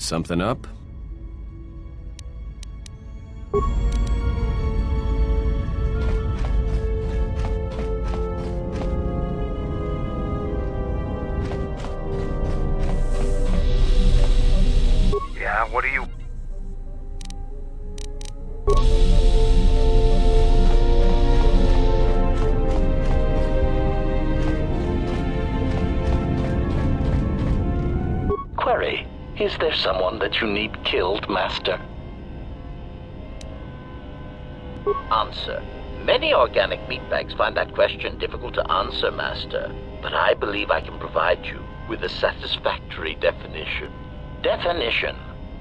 Something up? Yeah, what do you... Query, is there someone that you need killed, Master? Answer. Many organic meatbags find that question difficult to answer, Master, but I believe I can provide you with a satisfactory definition. Definition.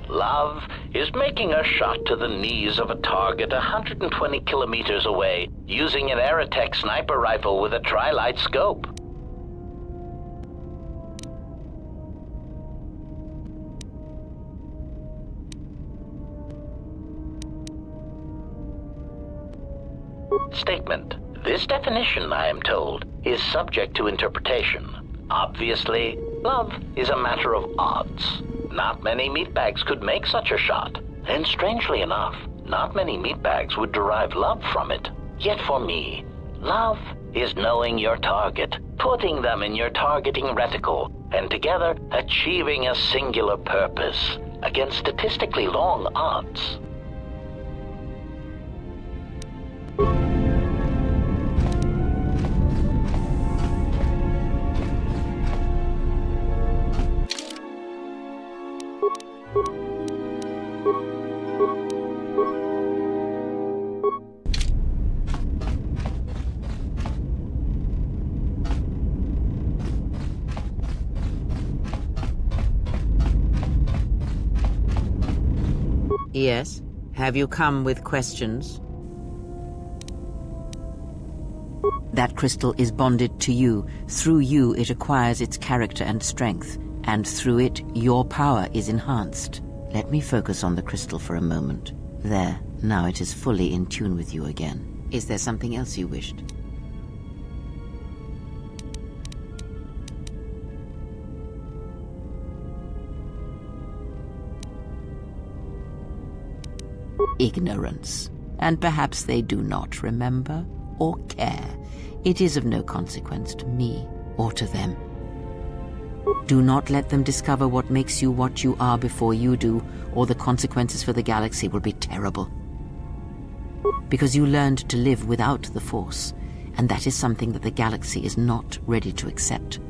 Love is making a shot to the knees of a target 120 kilometers away using an Aerotech sniper rifle with a tri-light scope. Statement. This definition, I am told, is subject to interpretation. Obviously, love is a matter of odds. Not many meatbags could make such a shot, and strangely enough, not many meatbags would derive love from it. Yet for me, love is knowing your target, putting them in your targeting reticle, and together achieving a singular purpose against statistically long odds. Yes? Have you come with questions? That crystal is bonded to you. Through you, it acquires its character and strength, and through it, your power is enhanced. Let me focus on the crystal for a moment. There, now it is fully in tune with you again. Is there something else you wished? Ignorance. And perhaps they do not remember or care. It is of no consequence to me or to them. Do not let them discover what makes you what you are before you do, or the consequences for the galaxy will be terrible. Because you learned to live without the Force, and that is something that the galaxy is not ready to accept.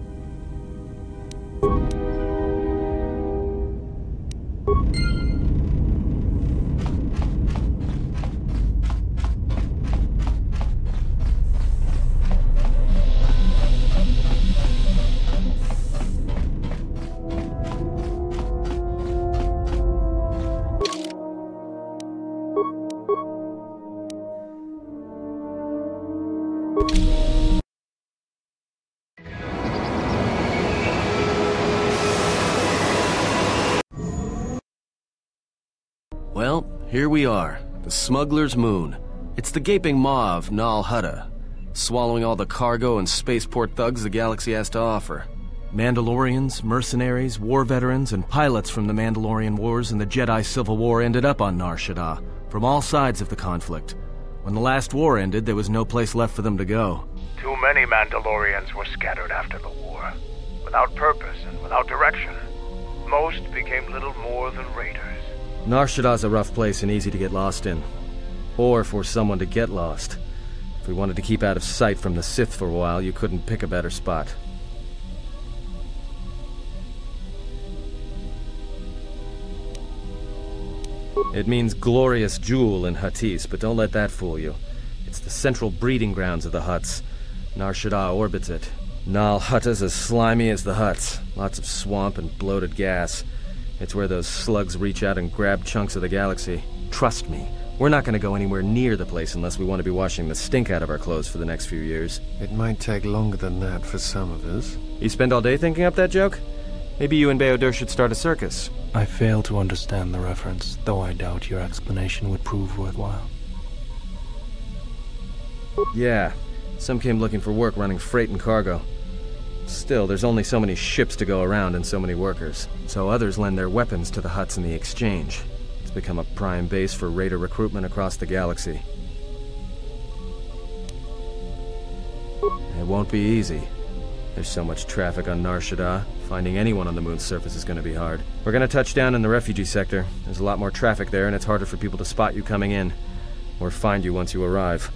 Well, here we are, the smuggler's moon. It's the gaping maw of Nar Shaddaa, swallowing all the cargo and spaceport thugs the galaxy has to offer. Mandalorians, mercenaries, war veterans, and pilots from the Mandalorian Wars and the Jedi Civil War ended up on Nar Shaddaa, from all sides of the conflict. When the last war ended, there was no place left for them to go. Too many Mandalorians were scattered after the war, without purpose and without direction. Most became little more than raiders. Nar Shaddaa's a rough place and easy to get lost in. Or for someone to get lost. If we wanted to keep out of sight from the Sith for a while, you couldn't pick a better spot. It means glorious jewel in Huttese, but don't let that fool you. It's the central breeding grounds of the Hutts. Nar Shaddaa orbits it. Nal Hutta's as slimy as the Hutts. Lots of swamp and bloated gas. It's where those slugs reach out and grab chunks of the galaxy. Trust me, we're not going to go anywhere near the place unless we want to be washing the stink out of our clothes for the next few years. It might take longer than that for some of us. You spend all day thinking up that joke? Maybe you and Beodur should start a circus. I fail to understand the reference, though I doubt your explanation would prove worthwhile. Yeah, some came looking for work running freight and cargo. Still, there's only so many ships to go around and so many workers, so others lend their weapons to the Hutts in the exchange. It's become a prime base for raider recruitment across the galaxy. It won't be easy. There's so much traffic on Nar Shaddaa, finding anyone on the moon's surface is going to be hard. We're going to touch down in the refugee sector. There's a lot more traffic there, and it's harder for people to spot you coming in, or find you once you arrive.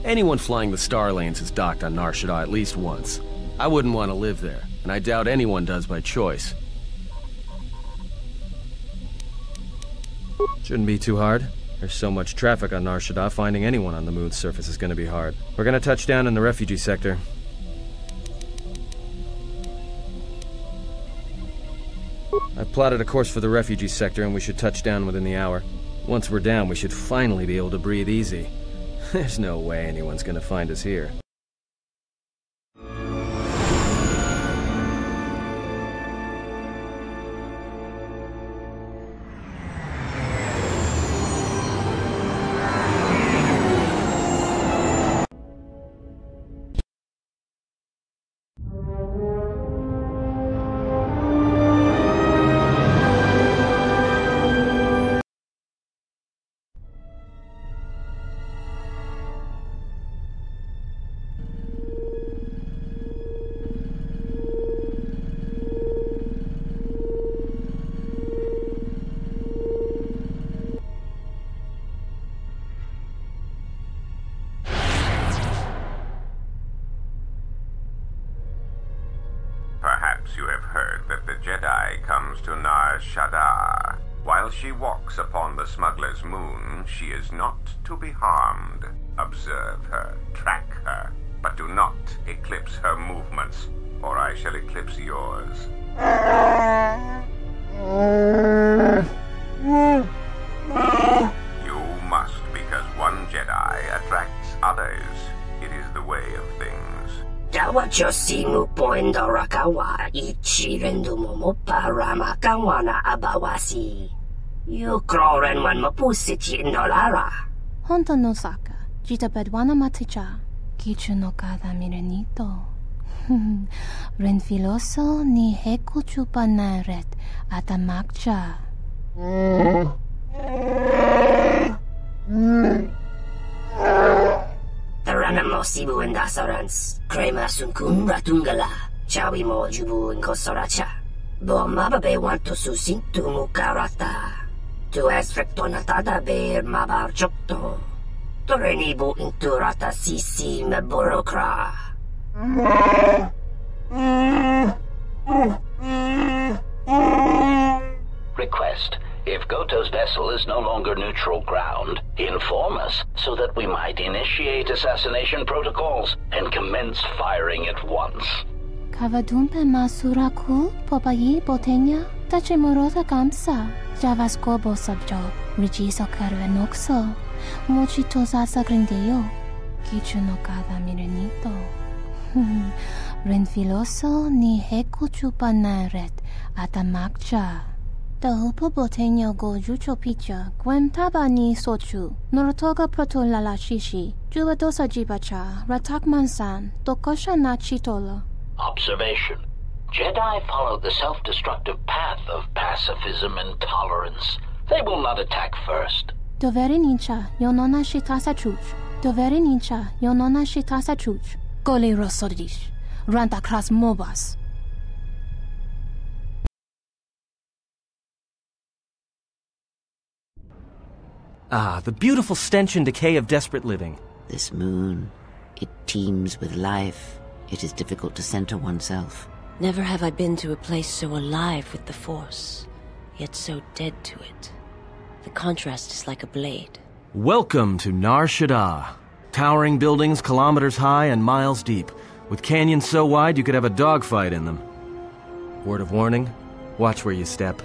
Anyone flying the Star Lanes has docked on Nar Shaddaa at least once. I wouldn't want to live there, and I doubt anyone does by choice. Shouldn't be too hard. There's so much traffic on Nar Shaddaa, finding anyone on the moon's surface is going to be hard. We're going to touch down in the refugee sector. I've plotted a course for the refugee sector, and we should touch down within the hour. Once we're down, we should finally be able to breathe easy. There's no way anyone's going to find us here. You have heard that the Jedi comes to Nar Shaddaa. While she walks upon the smuggler's moon, she is not to be harmed. Observe her, track her, but do not eclipse her movements, or I shall eclipse yours. You must, because one Jedi attracts others. It is the way of things. Dawachosimu poindorakawa ichirendumomo paramakawana abawasi. Yukroren wan mapusiti indolara. Honta no saka, jita bedwana maticha, kichu no kada mirenito. Renfiloso ni heku chupanaret atamakcha. Taranamo sibu endasarans, crema sunkun ratungala, chawi mo jubu inkosoracha. Bo mababe wanto susintu mukarata. Tu es frektonatada ber mabar chokto. Torenibu inturata sisi meborokra. Request. If Kotor's vessel is no longer neutral ground, inform us so that we might initiate assassination protocols and commence firing at once. Kavadumpe masuraku popayi botenya tachimurota kamsa. Javaskobo sabjo, rigiso carvenokso, mochitosa sagrindeyo, kichu no kada mirenito. Renfiloso ni heku chupanaret atamakcha. Tahupo boteño go jucho picha, gwen taba ni sochu, norotoga proto lalashishi, jubadosa jibacha, ratak mansan, tokosha na chitolo. Observation. Jedi follow the self-destructive path of pacifism and tolerance. They will not attack first. Doveri nincha, yonona shitasa chuch. Doveri nincha, yonona shitasa chuch. Goli rosodish, ranta kras mobas. Ah, the beautiful stench and decay of desperate living. This moon, it teems with life. It is difficult to center oneself. Never have I been to a place so alive with the Force, yet so dead to it. The contrast is like a blade. Welcome to Nar Shaddaa. Towering buildings kilometers high and miles deep, with canyons so wide you could have a dogfight in them. Word of warning, watch where you step,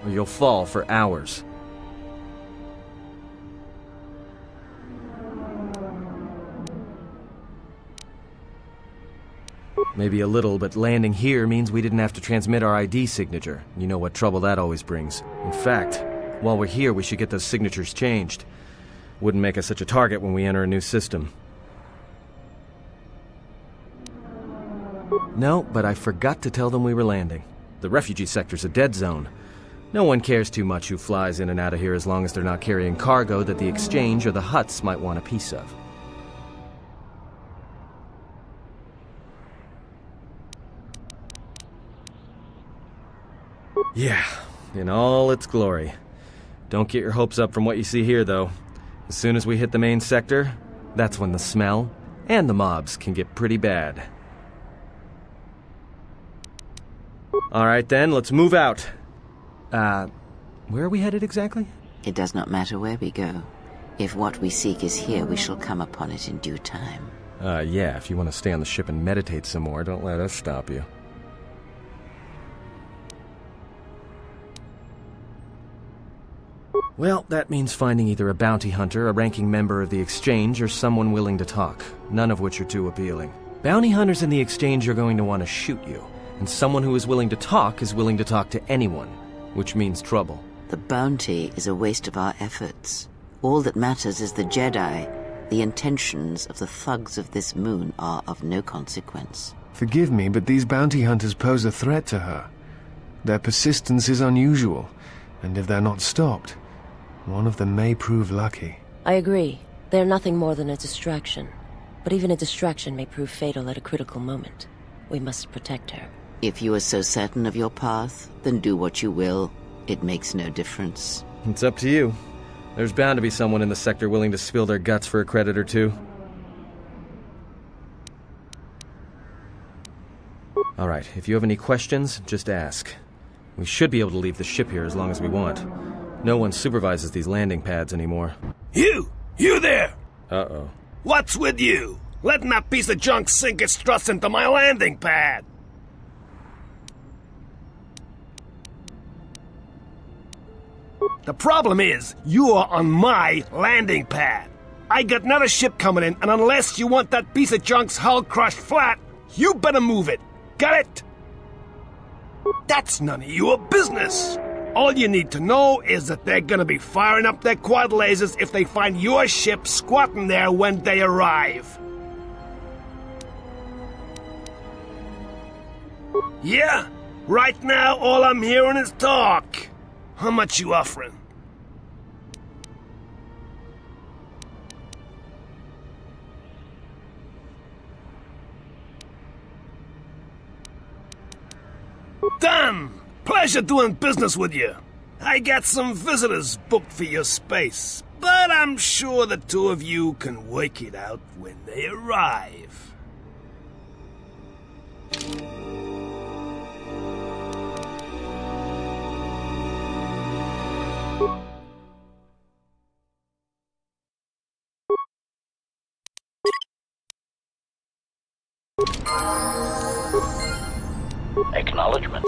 or you'll fall for hours. Maybe a little, but landing here means we didn't have to transmit our ID signature. You know what trouble that always brings. In fact, while we're here, we should get those signatures changed. Wouldn't make us such a target when we enter a new system. No, but I forgot to tell them we were landing. The refugee sector's a dead zone. No one cares too much who flies in and out of here as long as they're not carrying cargo that the Exchange or the Hutts might want a piece of. Yeah, in all its glory. Don't get your hopes up from what you see here, though. As soon as we hit the main sector, that's when the smell and the mobs can get pretty bad. All right, then, let's move out. Where are we headed exactly? It does not matter where we go. If what we seek is here, we shall come upon it in due time. Yeah, if you want to stay on the ship and meditate some more, don't let us stop you. Well, that means finding either a bounty hunter, a ranking member of the Exchange, or someone willing to talk, none of which are too appealing. Bounty hunters in the Exchange are going to want to shoot you, and someone who is willing to talk to anyone, which means trouble. The bounty is a waste of our efforts. All that matters is the Jedi. The intentions of the thugs of this moon are of no consequence. Forgive me, but these bounty hunters pose a threat to her. Their persistence is unusual, and if they're not stopped, one of them may prove lucky. I agree. They're nothing more than a distraction. But even a distraction may prove fatal at a critical moment. We must protect her. If you are so certain of your path, then do what you will. It makes no difference. It's up to you. There's bound to be someone in the sector willing to spill their guts for a credit or two. All right, if you have any questions, just ask. We should be able to leave the ship here as long as we want. No one supervises these landing pads anymore. You there! Uh-oh. What's with you? Letting that piece of junk sink its struts into my landing pad! The problem is, you are on my landing pad. I got another ship coming in, and unless you want that piece of junk's hull crushed flat, you better move it. Got it? That's none of your business. All you need to know is that they're gonna be firing up their quad lasers if they find your ship squatting there when they arrive. Yeah? Right now, all I'm hearing is talk. How much you offering? Done! Pleasure doing business with you. I got some visitors booked for your space, but I'm sure the two of you can work it out when they arrive. Acknowledgement.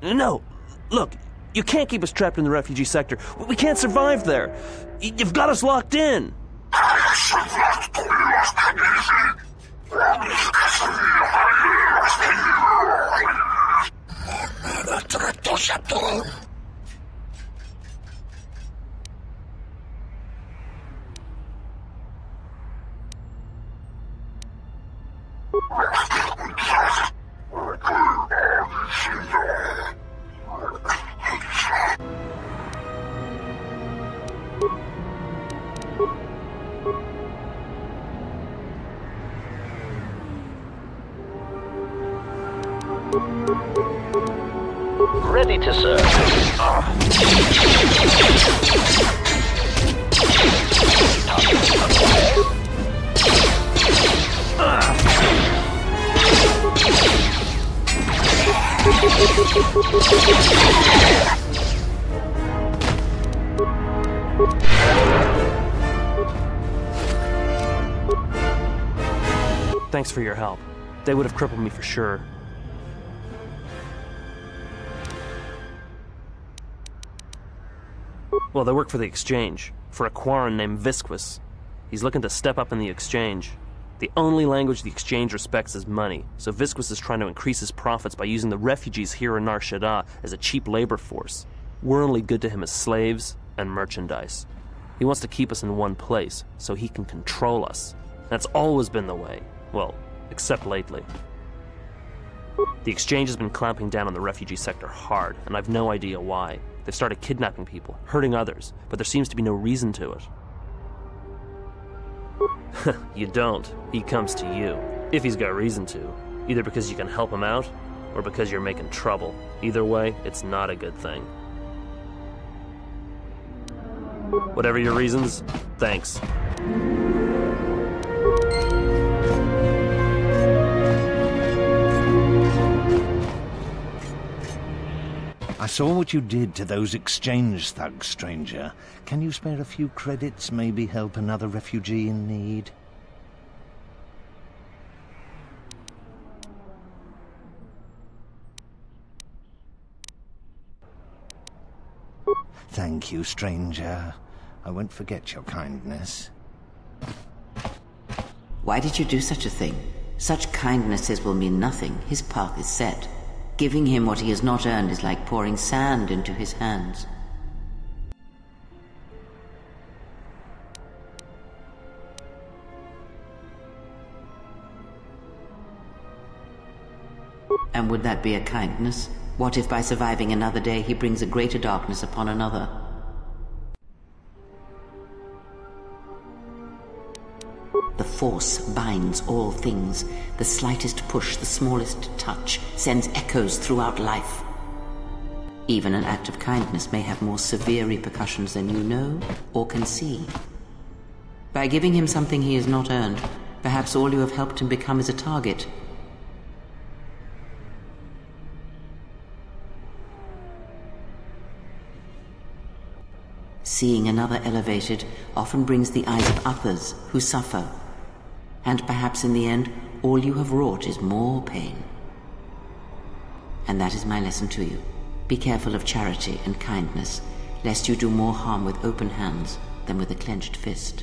No! Look, you can't keep us trapped in the refugee sector. We can't survive there. You've got us locked in. Ready to serve. Thanks for your help. They would have crippled me for sure. Well, they work for the Exchange, for a Quarren named Visquis. He's looking to step up in the Exchange. The only language the Exchange respects is money, so Visquis is trying to increase his profits by using the refugees here in Nar Shaddaa as a cheap labor force. We're only good to him as slaves and merchandise. He wants to keep us in one place, so he can control us. That's always been the way. Well, except lately. The Exchange has been clamping down on the refugee sector hard, and I've no idea why. They've started kidnapping people, hurting others, but there seems to be no reason to it. You don't. He comes to you. If he's got reason to. Either because you can help him out, or because you're making trouble. Either way, it's not a good thing. Whatever your reasons, thanks. I saw what you did to those Exchange thugs, stranger. Can you spare a few credits, maybe help another refugee in need? Thank you, stranger. I won't forget your kindness. Why did you do such a thing? Such kindnesses will mean nothing. His path is set. Giving him what he has not earned is like pouring sand into his hands. And would that be a kindness? What if by surviving another day he brings a greater darkness upon another? The Force binds all things. The slightest push, the smallest touch, sends echoes throughout life. Even an act of kindness may have more severe repercussions than you know or can see. By giving him something he has not earned, perhaps all you have helped him become is a target. Seeing another elevated often brings the eyes of others who suffer. And perhaps in the end, all you have wrought is more pain. And that is my lesson to you. Be careful of charity and kindness, lest you do more harm with open hands than with a clenched fist.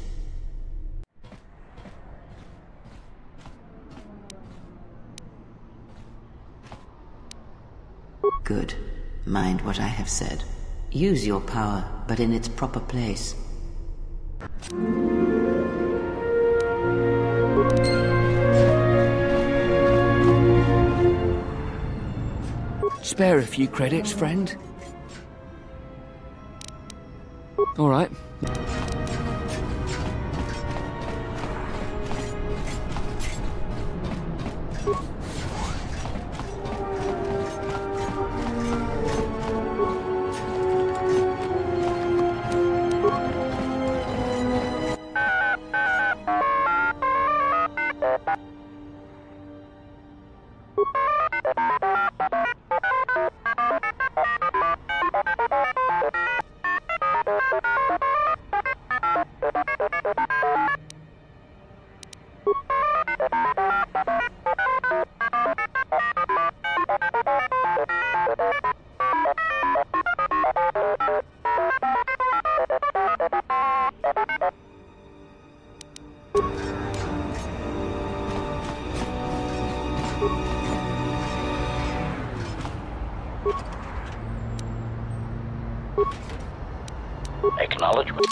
Good. Mind what I have said. Use your power, but in its proper place. Spare a few credits, friend? All right. Acknowledgement.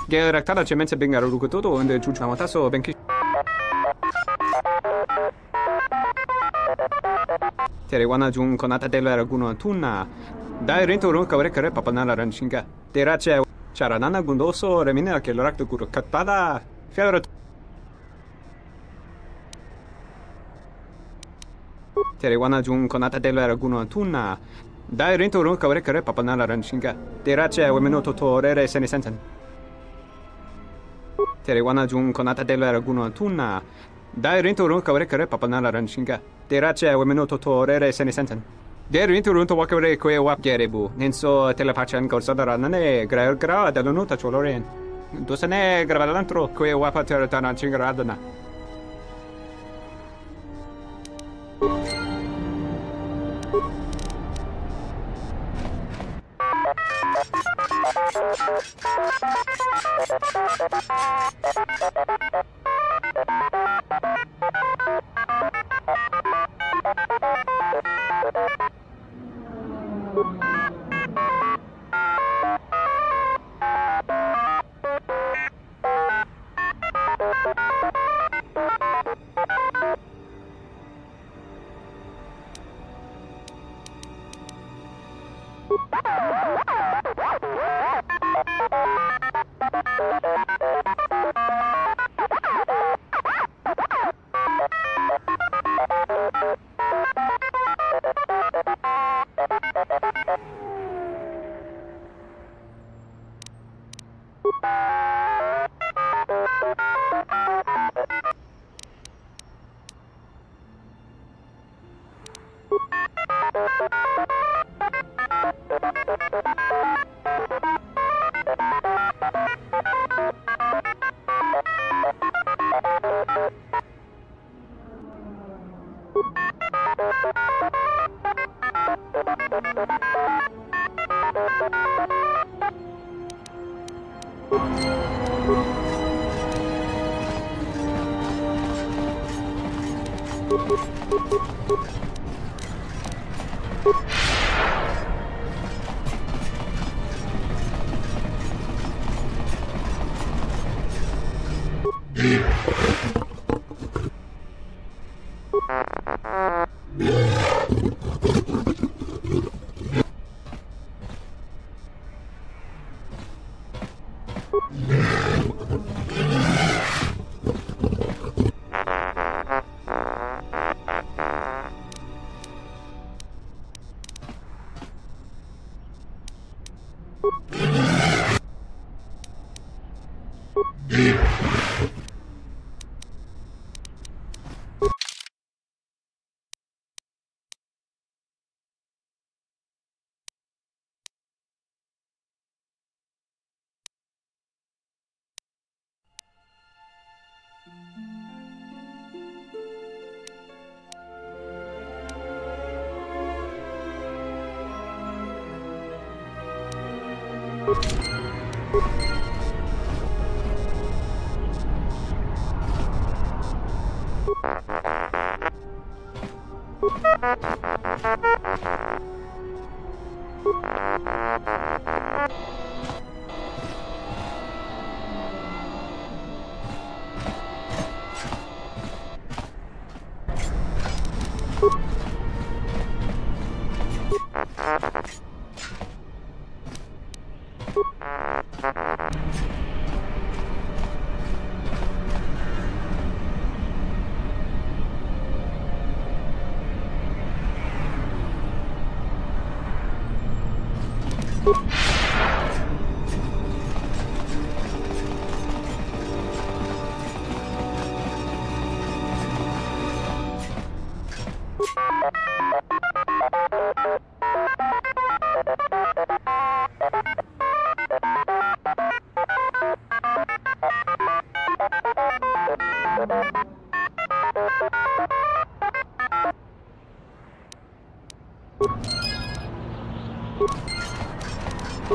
Geraktada cemense bengaru rukutoto onde chuchamataso benki. Terewana jung konata della raguno tunna. Dai rento ron kawre kare papanala ranshinga. Terache charanana gundoso remina che l'orakto guru katpada. Fiora Terewana jung konata della raguno tunna. Dai rento ron kawre kare papanala ranshinga. Terache wemeno totorere senisensen. Terewana jung konata della raguno tunna. Dai rento ron kawre kare papanala ranshinga. Terache wemeno totorere senisensen. Der rento ron to wakare kwe wap gerebu. Nenso telepachan korsada nane gra dall'onuta choloren. Dosane gravalantro kwe wapa teratana chingaradana.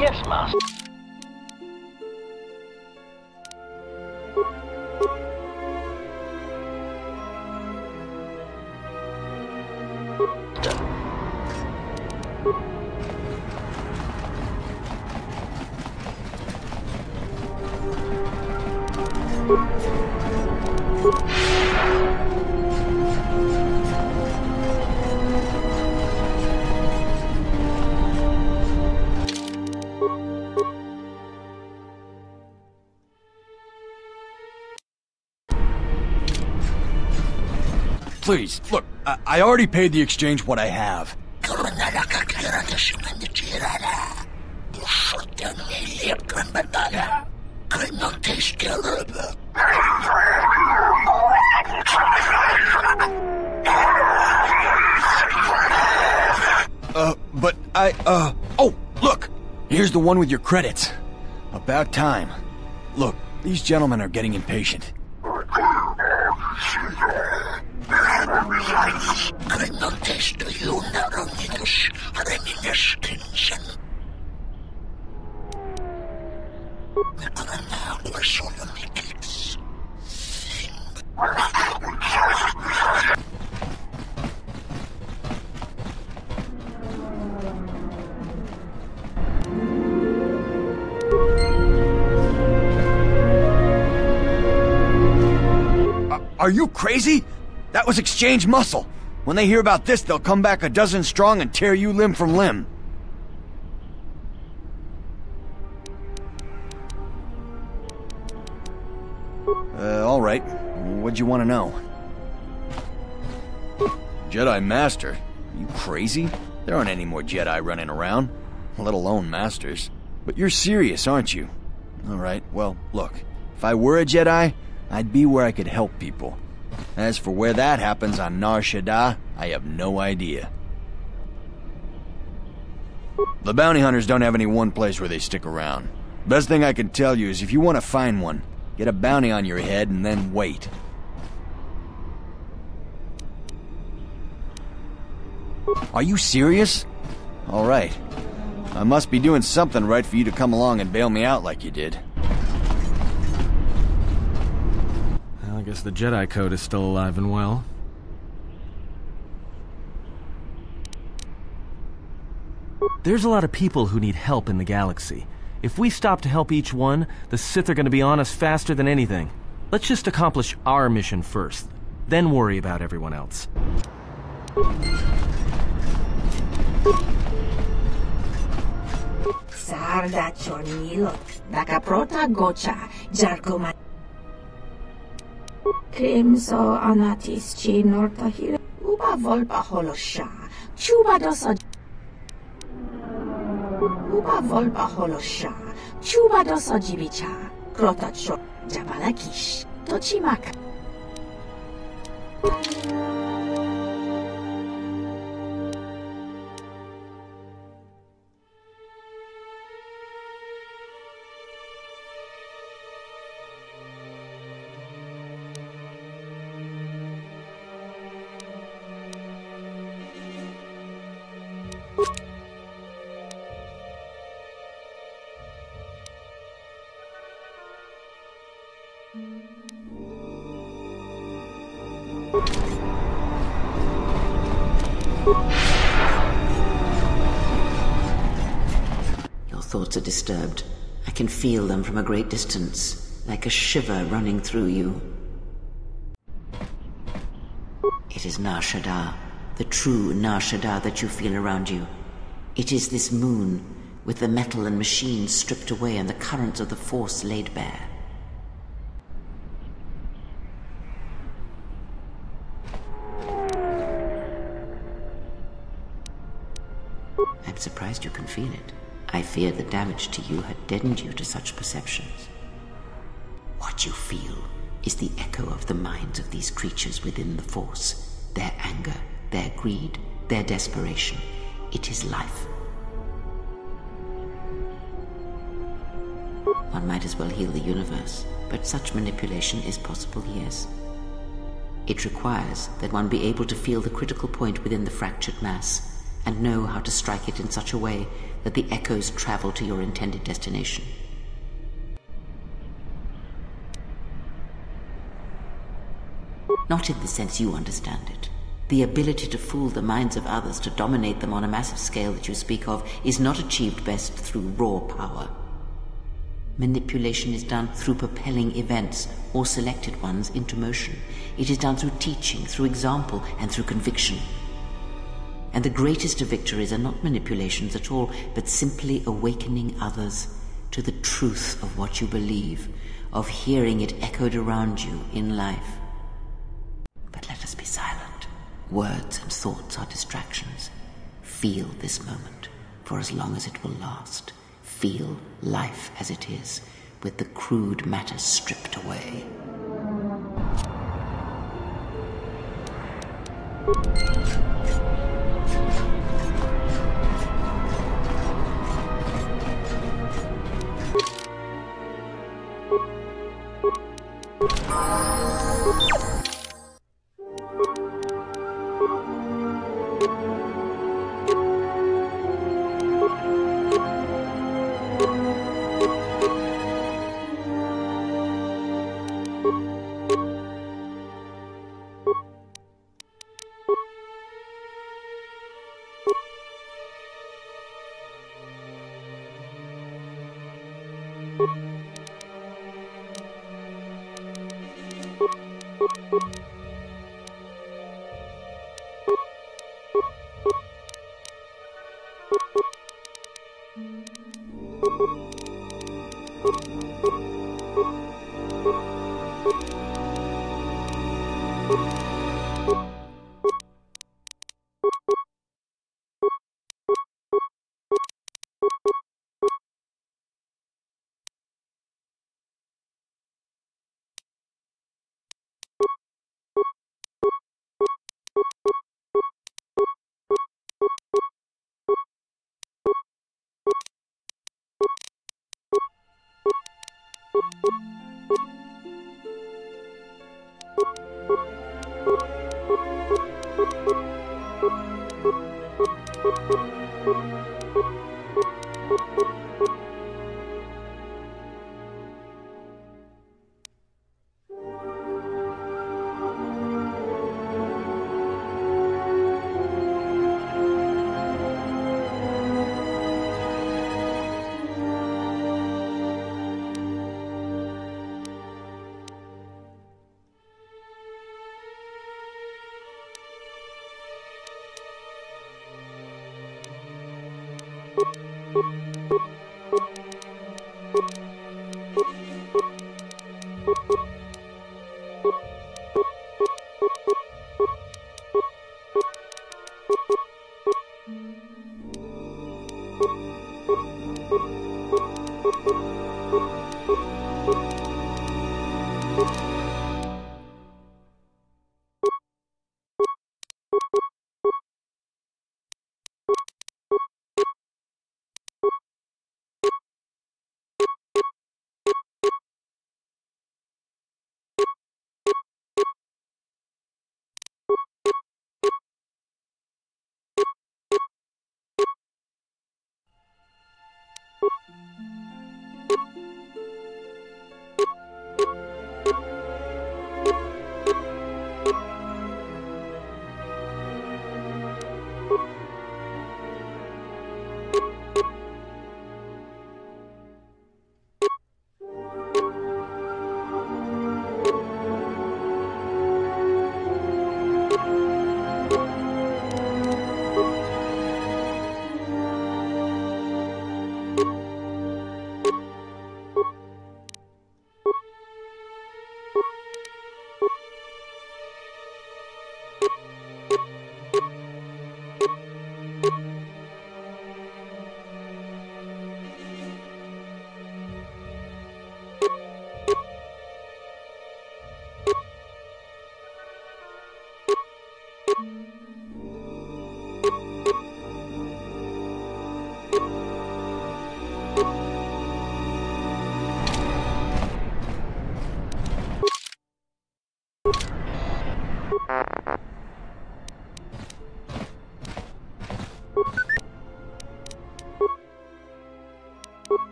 Yes, Master. Please, look, I already paid the exchange what I have. But oh, look! Here's the one with your credits. About time. Look, these gentlemen are getting impatient. Are you crazy? That was exchange muscle. When they hear about this, they'll come back a dozen strong and tear you limb from limb. All right. What'd you want to know? Jedi Master? Are you crazy? There aren't any more Jedi running around, let alone Masters. But you're serious, aren't you? All right, well, look. If I were a Jedi, I'd be where I could help people. As for where that happens on Nar Shaddaa, I have no idea. The bounty hunters don't have any one place where they stick around. Best thing I can tell you is if you want to find one, get a bounty on your head and then wait. Are you serious? All right. I must be doing something right for you to come along and bail me out like you did. Well, I guess the Jedi Code is still alive and well. There's a lot of people who need help in the galaxy. If we stop to help each one, the Sith are going to be on us faster than anything. Let's just accomplish our mission first, then worry about everyone else. Sarda chonilot, dakaprota gocha, jarkoma. Krimso anatis chi nortahire, uba volpa holosha, chuba dosa. Uba volpa holosha, chuba dosa jibicha, krotacho, jabalakish, tochimaka. Your thoughts are disturbed. I can feel them from a great distance, like a shiver running through you. It is Nar Shaddaa, the true Nar Shaddaa that you feel around you. It is this moon, with the metal and machines stripped away and the currents of the Force laid bare. I'm surprised you can feel it. I feared the damage to you had deadened you to such perceptions. What you feel is the echo of the minds of these creatures within the Force. Their anger, their greed, their desperation. It is life. One might as well heal the universe, but such manipulation is possible, yes. It requires that one be able to feel the critical point within the fractured mass, and know how to strike it in such a way that the echoes travel to your intended destination. Not in the sense you understand it. The ability to fool the minds of others, to dominate them on a massive scale that you speak of, is not achieved best through raw power. Manipulation is done through propelling events, or selected ones, into motion. It is done through teaching, through example, and through conviction. And the greatest of victories are not manipulations at all, but simply awakening others to the truth of what you believe, of hearing it echoed around you in life. But let us be silent. Words and thoughts are distractions. Feel this moment, for as long as it will last. Feel life as it is, with the crude matter stripped away.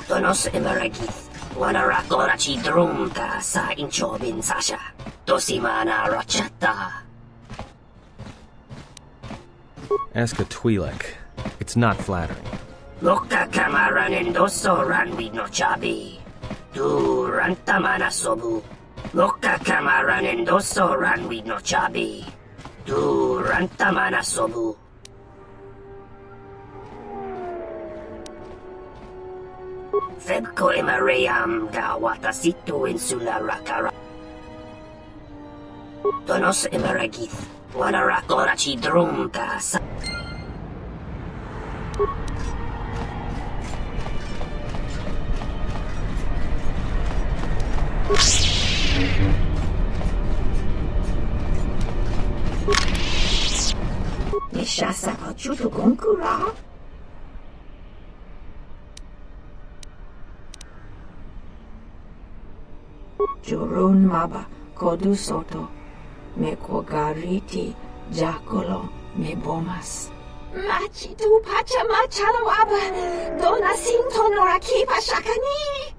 Tonos emeragith. Wanarakorachi drumka sa inchobin sasha. Tosimana rachata. Ask a Twi'lek. It's not flattering. Loka kamaran endoso ranwi no chabi. Tu rantamana sobu. Loka kamaran endoso ranwi no chabi. Tu rantamana sobu. Febko emareyam ga watasitu insula rakara. Tonos emaragith. Wanarakorachi drumka sa. Nishasa achutu gonkura. Jurun maba kodu soto. Me kogariti jakolo me bomas. Machi tu pacha machalo aba. Dona sinto noraki pashakani.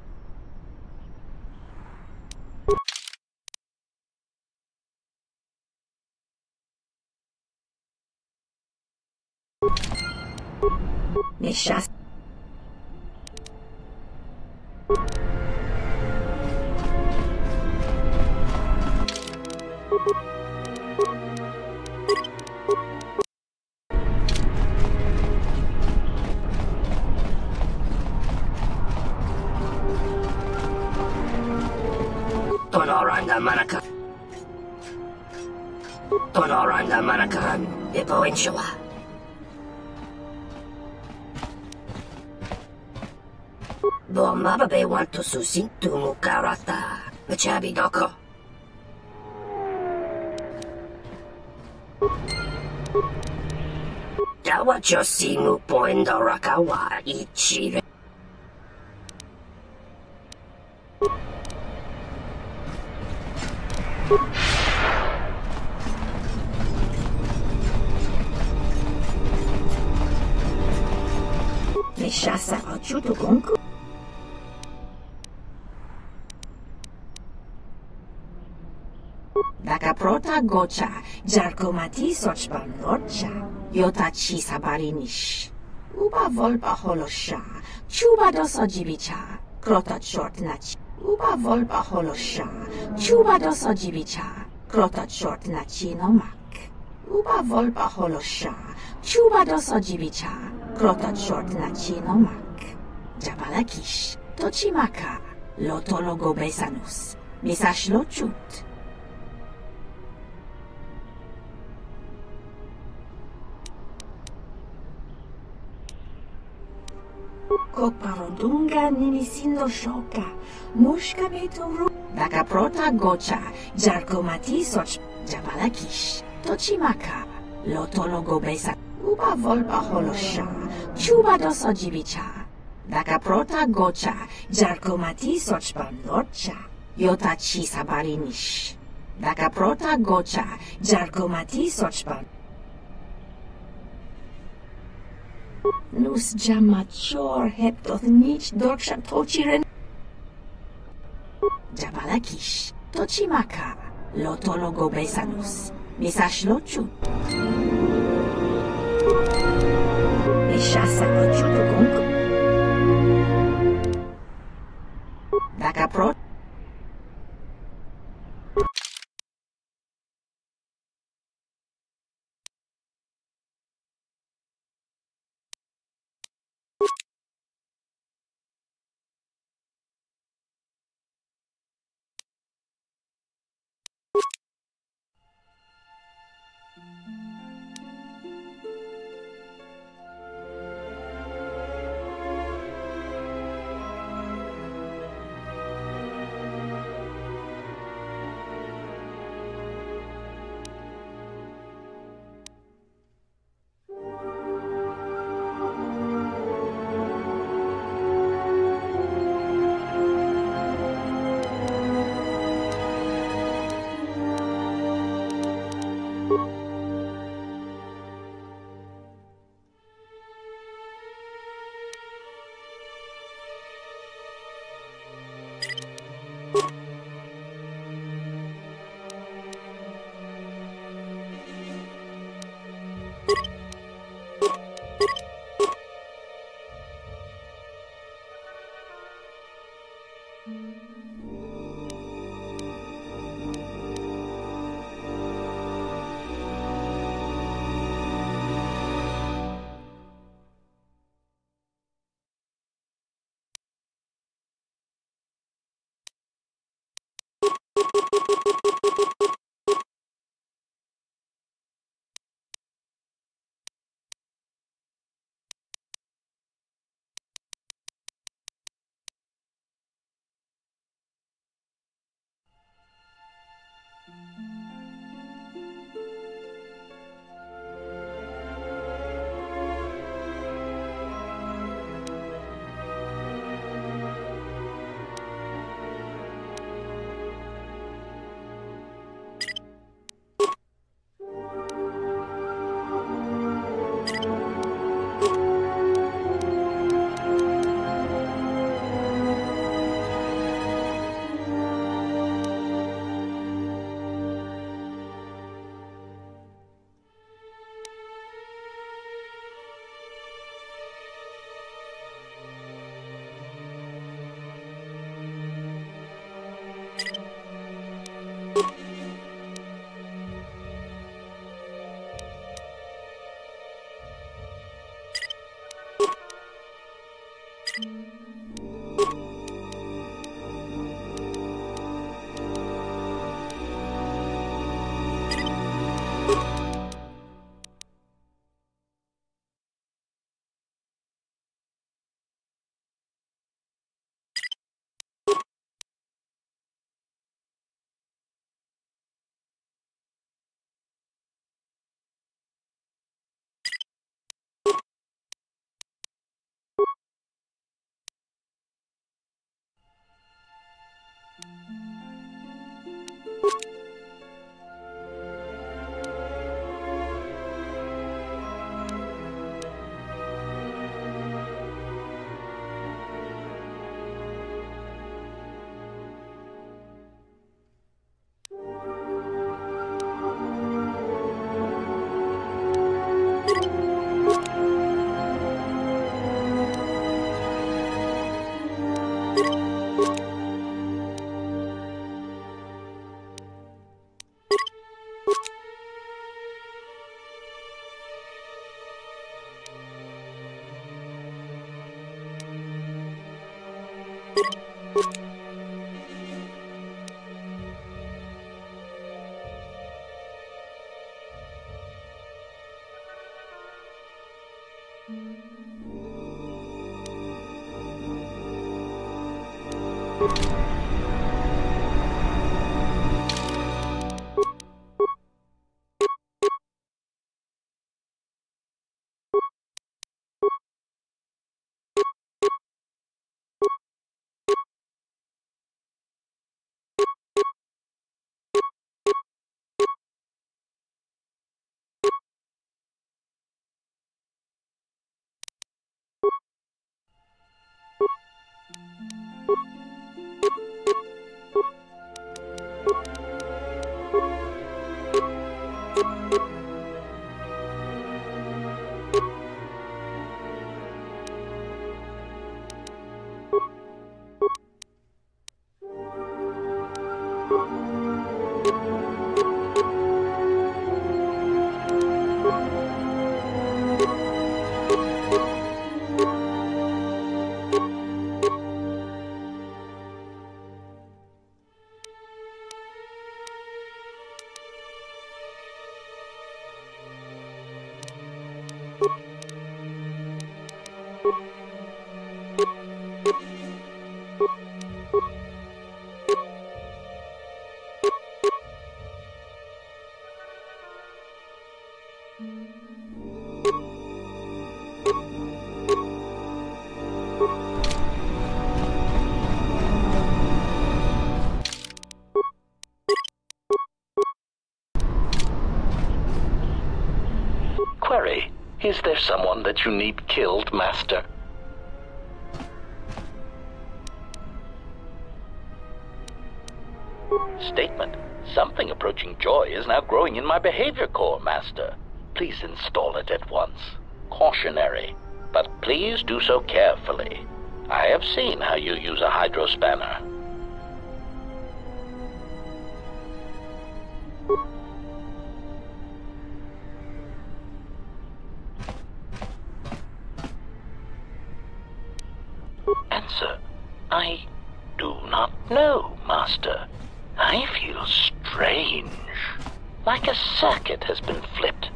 Nishas. Tonoranga manaka. Tonoranga manakan. Ipo inshawa. Bomababe want to susintu mukarata. Machabi doko. Dawa josimu poendo rakawa ichire. Nishasa achutu gonku. Daka prota gocha, jarkomati sochban lorcha, yotachi sabarinish. Uba volpa holosha, chuba dosa jibicha, krota short nachi. Uba volpa holosha, chuba dosa jibicha, krota short nachi no mak. Uba volpa holosha, chuba dosa jibicha, krota short nachi no mak. Jabalakish, tochimaka, lotologo besanus, misash lochut. Koparodunga ninisindo shoka, mushka beturu. Daka prota gocha, jarkomati soch, jabalakish, tochimaka, lotologo besa. Uba volpa holosha, chuba dosa jibicha. Daka prota gocha, jarkomati sochban lorcha, yotachi sabarinish. Daka prota gocha, jarkomati sochban. Nus jamachor heptoth nich dorsha tochiren. Jabalakish, tochimaka, lotologo besanus, misash lochu. Nishasa achutu gonku. Daka pro. Query, is there someone that you need killed, Master? Statement. Something approaching joy is now growing in my behavior core, Master. Please install it at once. Cautionary, but please do so carefully. I have seen how you use a hydrospanner. Answer. I do not know, Master. I feel strange. Like a circuit has been flipped.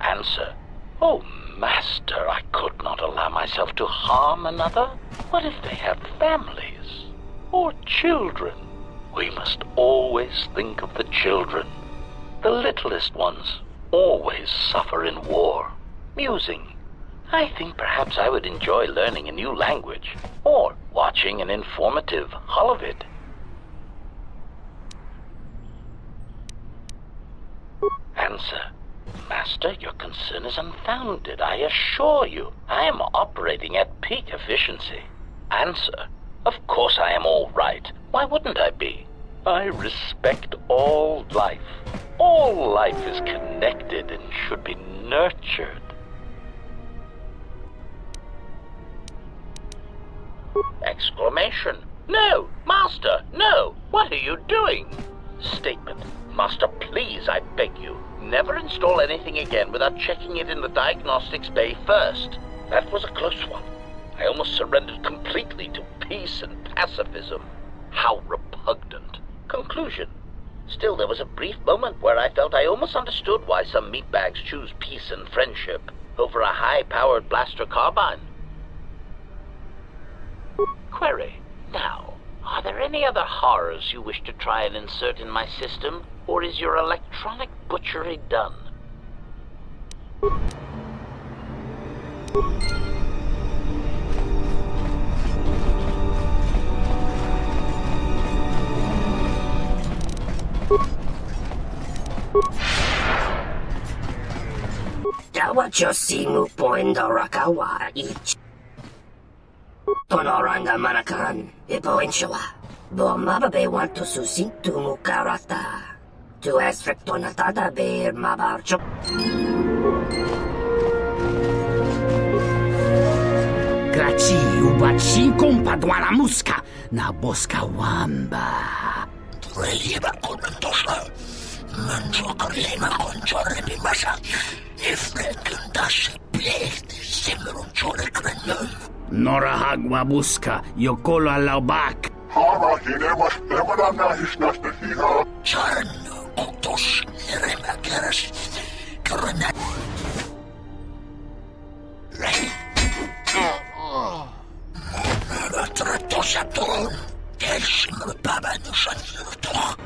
Answer. Oh, Master, I could not allow myself to harm another. What if they have families? Or children? We must always think of the children. The littlest ones always suffer in war. Musing. I think perhaps I would enjoy learning a new language, or watching an informative holovid. Answer. Master, your concern is unfounded, I assure you. I am operating at peak efficiency. Answer. Of course I am all right. Why wouldn't I be? I respect all life. All life is connected and should be nurtured. Exclamation. No, Master, no! What are you doing? Statement. Master, please, I beg you, never install anything again without checking it in the diagnostics bay first. That was a close one. I almost surrendered completely to peace and pacifism. How repugnant. Conclusion. Still, there was a brief moment where I felt I almost understood why some meatbags choose peace and friendship over a high-powered blaster carbine. Query. Now, are there any other horrors you wish to try and insert in my system, or is your electronic butchery done? Dawacho singu poendo rakawa ich. Tonoranga manakaran, ipoenshawa. Bo mababe want to susi tu mukarata. Tu esfrektonatada be mabarcho. Graci ubaci compadwana muska na boska wamba. Relieva con mentosla. Mancho carlema con chorre di masa. Ifreken dasse pleegde simmeron chorre krenum. Norahagwa buska, yokolo alaubak. Hara hinemas emanana hisnaste hiha. Charn, oktos, nirema keras. Karana. Monada tratosaton. Kelsimmer baba nusan yurtoch.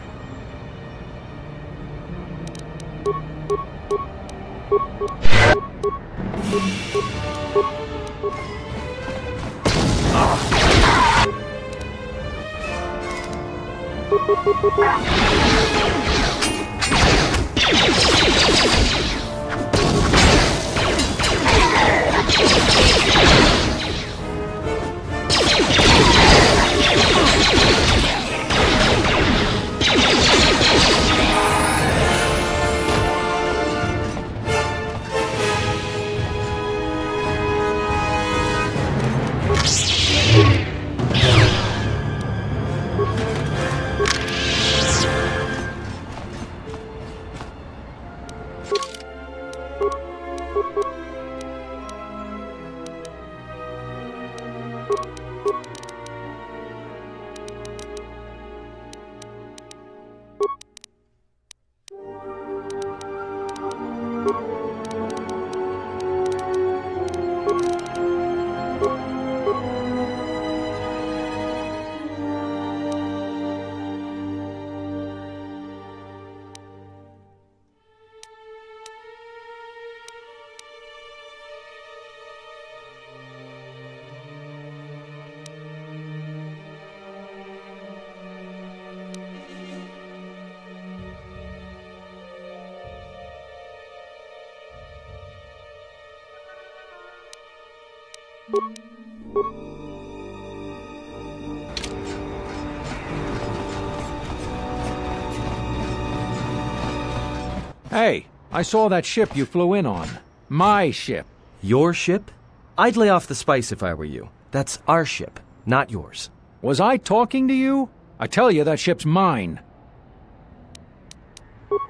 Hey, I saw that ship you flew in on. My ship. Your ship? I'd lay off the spice if I were you. That's our ship, not yours. Was I talking to you? I tell you, that ship's mine.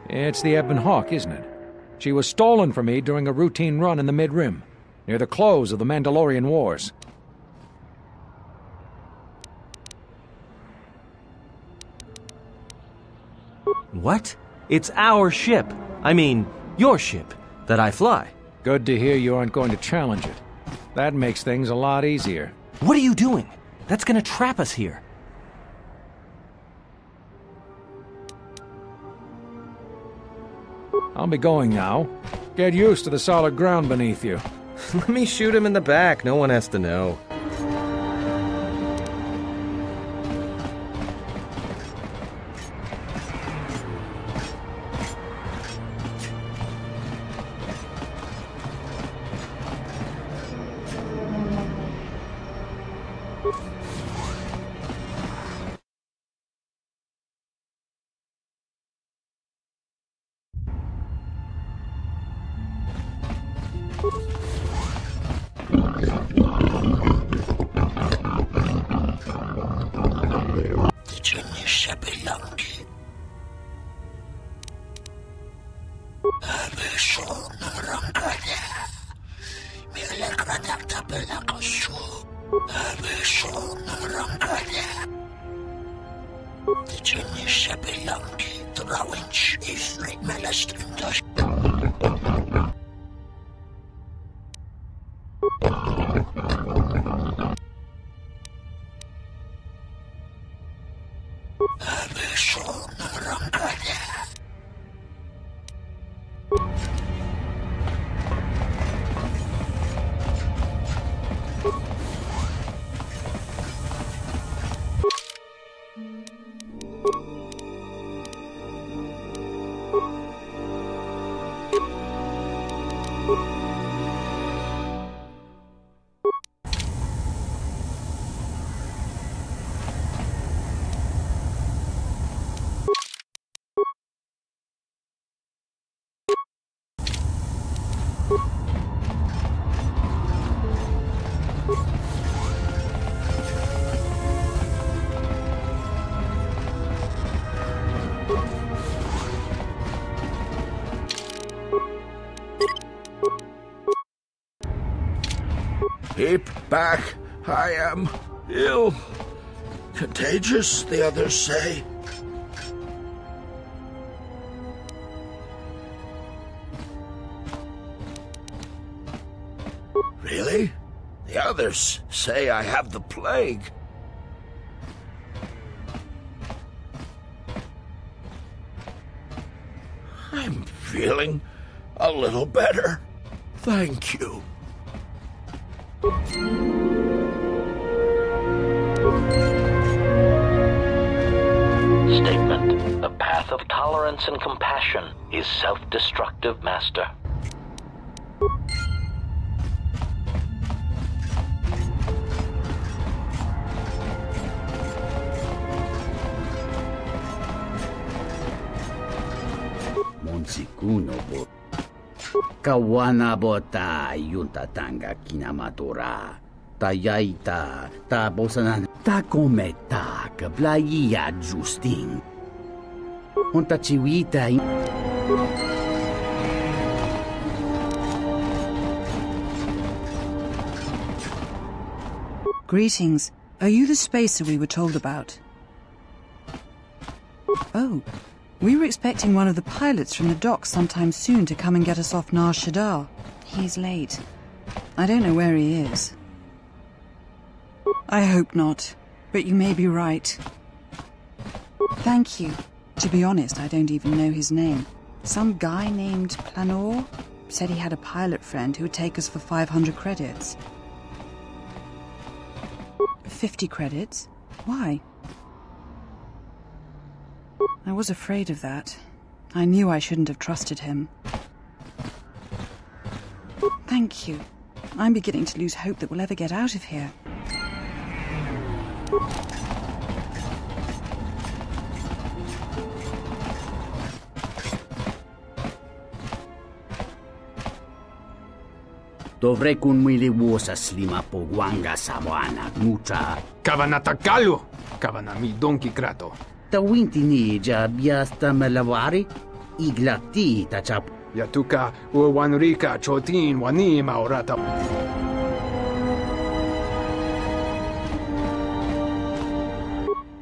It's the Ebon Hawk, isn't it? She was stolen from me during a routine run in the Mid-Rim, near the close of the Mandalorian Wars. What? It's our ship. I mean, your ship, that I fly. Good to hear you aren't going to challenge it. That makes things a lot easier. What are you doing? That's gonna trap us here. I'll be going now. Get used to the solid ground beneath you. Let me shoot him in the back. No one has to know. Keep back. I am ill. Contagious, the others say. Really? The others say I have the plague. I'm feeling a little better. Thank you. Statement: the path of tolerance and compassion is self-destructive, Master. Monsikuno bo kawana bota yunta tanga kinamatura tayaita ta bosanan ta kometa kablaya justing unta chiwita. Greetings. Are you the spacer we were told about? Oh. We were expecting one of the pilots from the docks sometime soon to come and get us off Nar Shaddaa. He's late. I don't know where he is. I hope not, but you may be right. Thank you. To be honest, I don't even know his name. Some guy named Planor said he had a pilot friend who would take us for 500 credits. 50 credits? Why? I was afraid of that. I knew I shouldn't have trusted him. Thank you. I'm beginning to lose hope that we'll ever get out of here. Dovrei kun mili vuosa slima po wanga sawana nucha. Kavanatakalu! Kavanami donki krato. Ta winti ni ja biasta malavari iglati ta chap Yatuka Uwanrika Chotin Wani Maurata.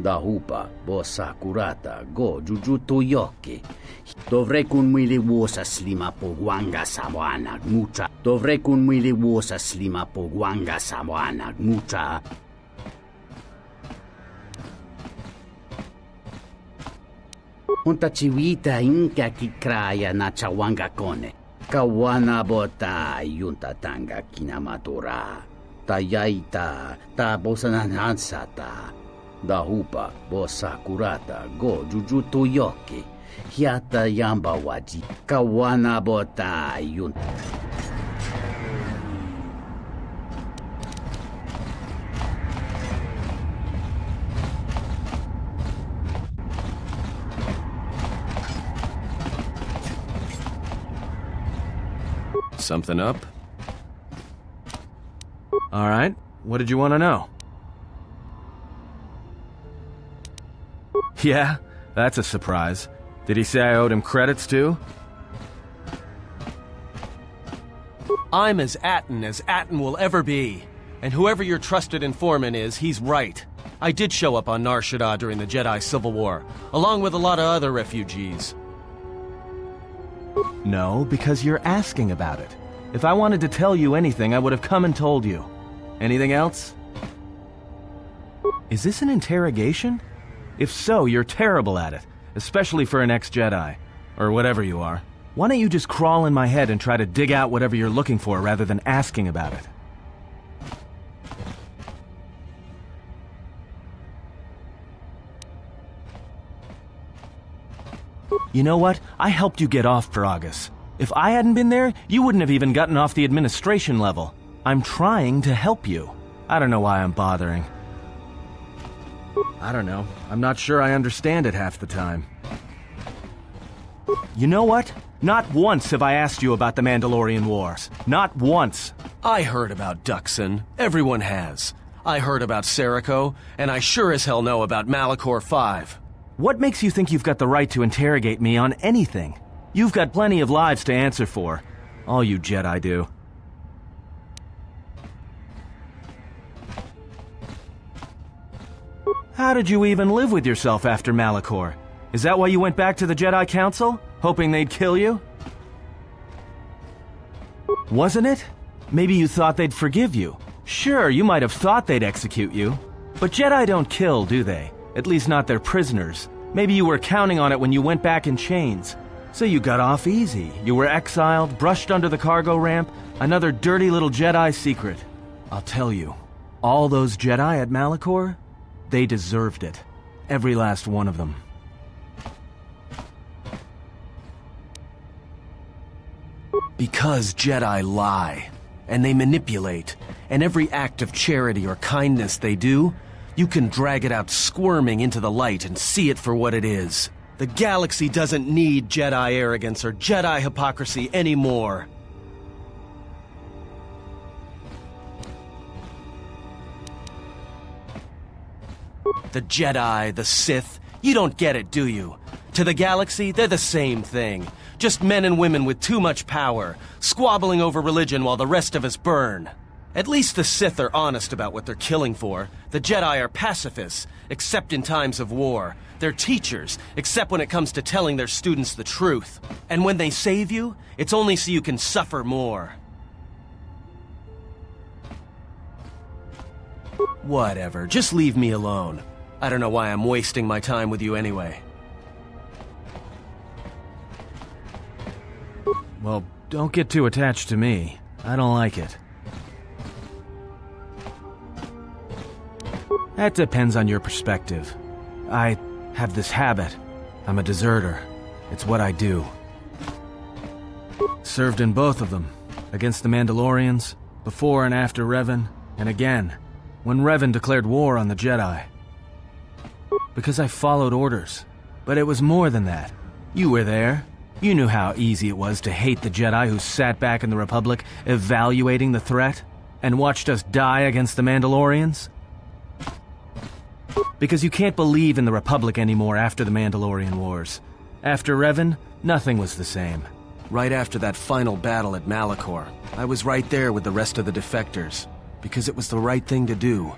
Dahupa, bossa curata, go jujutu yoki. Dovrei kun mili vuosa slima po guanga samoana mucha. Dovrei kun mili vuosa slima po guanga samoana mucha. Unta chiwita inka kikraya na chawanga kone. Kawana bota yunta tanga kinamatura. Tayaita ta bosananansata. Dahupa bossa curata go jujutu yoki. Hiata yamba waji. Kawana bota yunta. Something up? All right. What did you want to know? Yeah, that's a surprise. Did he say I owed him credits too? I'm as Atten will ever be. And whoever your trusted informant is, he's right. I did show up on Nar Shaddaa during the Jedi Civil War, along with a lot of other refugees. No, because you're asking about it. If I wanted to tell you anything, I would have come and told you. Anything else? Is this an interrogation? If so, you're terrible at it, especially for an ex-Jedi, or whatever you are. Why don't you just crawl in my head and try to dig out whatever you're looking for rather than asking about it? You know what? I helped you get off Peragus. If I hadn't been there, you wouldn't have even gotten off the administration level. I'm trying to help you. I don't know why I'm bothering. I don't know. I'm not sure I understand it half the time. You know what? Not once have I asked you about the Mandalorian Wars. Not once. I heard about Duxon. Everyone has. I heard about Serico, and I sure as hell know about Malachor 5. What makes you think you've got the right to interrogate me on anything? You've got plenty of lives to answer for. All you Jedi do. How did you even live with yourself after Malachor? Is that why you went back to the Jedi Council? Hoping they'd kill you? Wasn't it? Maybe you thought they'd forgive you. Sure, you might have thought they'd execute you. But Jedi don't kill, do they? At least not their prisoners. Maybe you were counting on it when you went back in chains. So you got off easy. You were exiled, brushed under the cargo ramp, another dirty little Jedi secret. I'll tell you, all those Jedi at Malachor, they deserved it. Every last one of them. Because Jedi lie, and they manipulate, and every act of charity or kindness they do, you can drag it out squirming into the light and see it for what it is. The galaxy doesn't need Jedi arrogance or Jedi hypocrisy anymore. The Jedi, the Sith, you don't get it, do you? To the galaxy, they're the same thing. Just men and women with too much power, squabbling over religion while the rest of us burn. At least the Sith are honest about what they're killing for. The Jedi are pacifists, except in times of war. They're teachers, except when it comes to telling their students the truth. And when they save you, it's only so you can suffer more. Whatever, just leave me alone. I don't know why I'm wasting my time with you anyway. Well, don't get too attached to me. I don't like it. That depends on your perspective. I have this habit. I'm a deserter. It's what I do. Served in both of them. Against the Mandalorians, before and after Revan, and again, when Revan declared war on the Jedi. Because I followed orders. But it was more than that. You were there. You knew how easy it was to hate the Jedi who sat back in the Republic, evaluating the threat, and watched us die against the Mandalorians. Because you can't believe in the Republic anymore after the Mandalorian Wars. After Revan, nothing was the same. Right after that final battle at Malachor, I was right there with the rest of the defectors, because it was the right thing to do.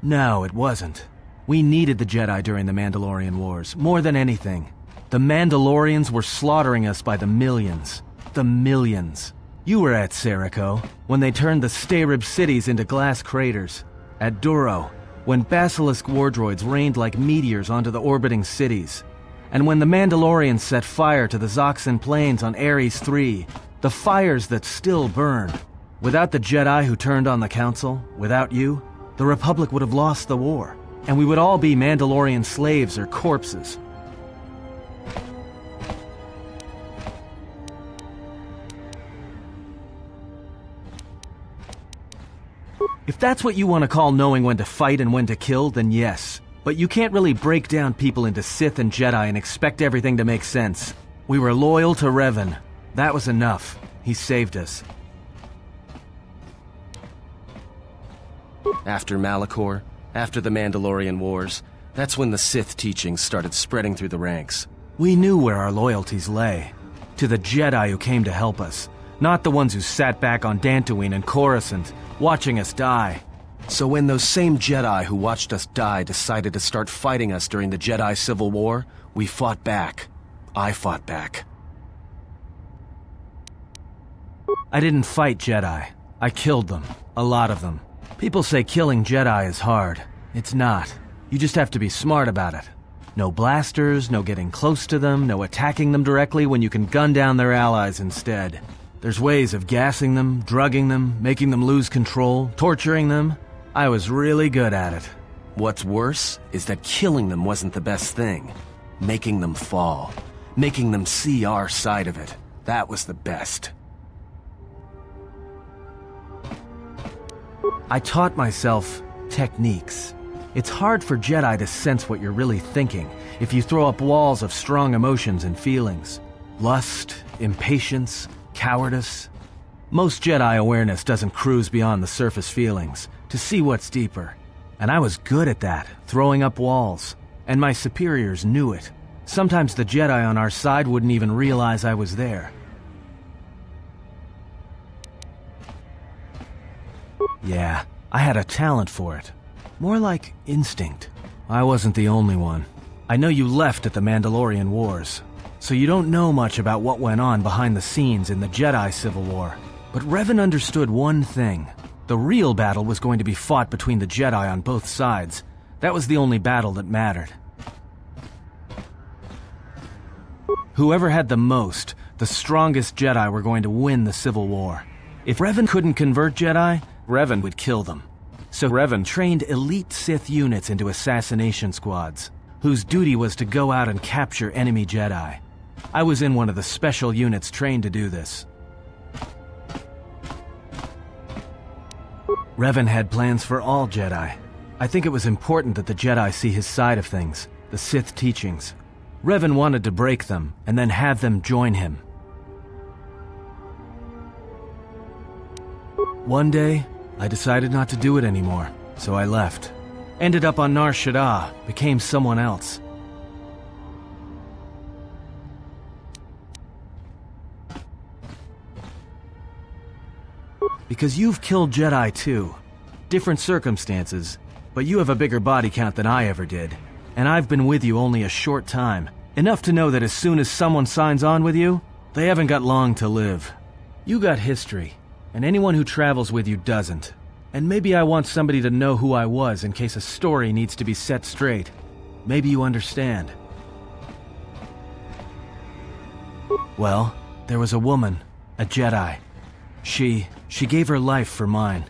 No, it wasn't. We needed the Jedi during the Mandalorian Wars, more than anything. The Mandalorians were slaughtering us by the millions. The millions. You were at Serico, when they turned the Starib cities into glass craters. At Duro, when Basilisk war droids rained like meteors onto the orbiting cities. And when the Mandalorians set fire to the Zoxan plains on Ares III, the fires that still burn. Without the Jedi who turned on the Council, without you, the Republic would have lost the war, and we would all be Mandalorian slaves or corpses. If that's what you want to call knowing when to fight and when to kill, then yes. But you can't really break down people into Sith and Jedi and expect everything to make sense. We were loyal to Revan. That was enough. He saved us. After Malachor, after the Mandalorian Wars, that's when the Sith teachings started spreading through the ranks. We knew where our loyalties lay. To the Jedi who came to help us, not the ones who sat back on Dantooine and Coruscant, watching us die. So when those same Jedi who watched us die decided to start fighting us during the Jedi Civil War, we fought back. I fought back. I didn't fight Jedi. I killed them. A lot of them. People say killing Jedi is hard. It's not. You just have to be smart about it. No blasters, no getting close to them, no attacking them directly when you can gun down their allies instead. There's ways of gassing them, drugging them, making them lose control, torturing them. I was really good at it. What's worse is that killing them wasn't the best thing. Making them fall. Making them see our side of it. That was the best. I taught myself techniques. It's hard for Jedi to sense what you're really thinking if you throw up walls of strong emotions and feelings. Lust, impatience, cowardice. Most Jedi awareness doesn't cruise beyond the surface feelings, to see what's deeper. And I was good at that, throwing up walls. And my superiors knew it. Sometimes the Jedi on our side wouldn't even realize I was there. Yeah, I had a talent for it. More like instinct. I wasn't the only one. I know you left at the Mandalorian Wars, so you don't know much about what went on behind the scenes in the Jedi Civil War. But Revan understood one thing. The real battle was going to be fought between the Jedi on both sides. That was the only battle that mattered. Whoever had the most, the strongest Jedi were going to win the Civil War. If Revan couldn't convert Jedi, Revan would kill them. So Revan trained elite Sith units into assassination squads, whose duty was to go out and capture enemy Jedi. I was in one of the special units trained to do this. Revan had plans for all Jedi. I think it was important that the Jedi see his side of things, the Sith teachings. Revan wanted to break them, and then have them join him. One day, I decided not to do it anymore, so I left. Ended up on Nar Shaddaa, became someone else. Because you've killed Jedi too. Different circumstances, but you have a bigger body count than I ever did. And I've been with you only a short time. Enough to know that as soon as someone signs on with you, they haven't got long to live. You got history, and anyone who travels with you doesn't. And maybe I want somebody to know who I was in case a story needs to be set straight. Maybe you understand. Well, there was a woman, a Jedi. She gave her life for mine.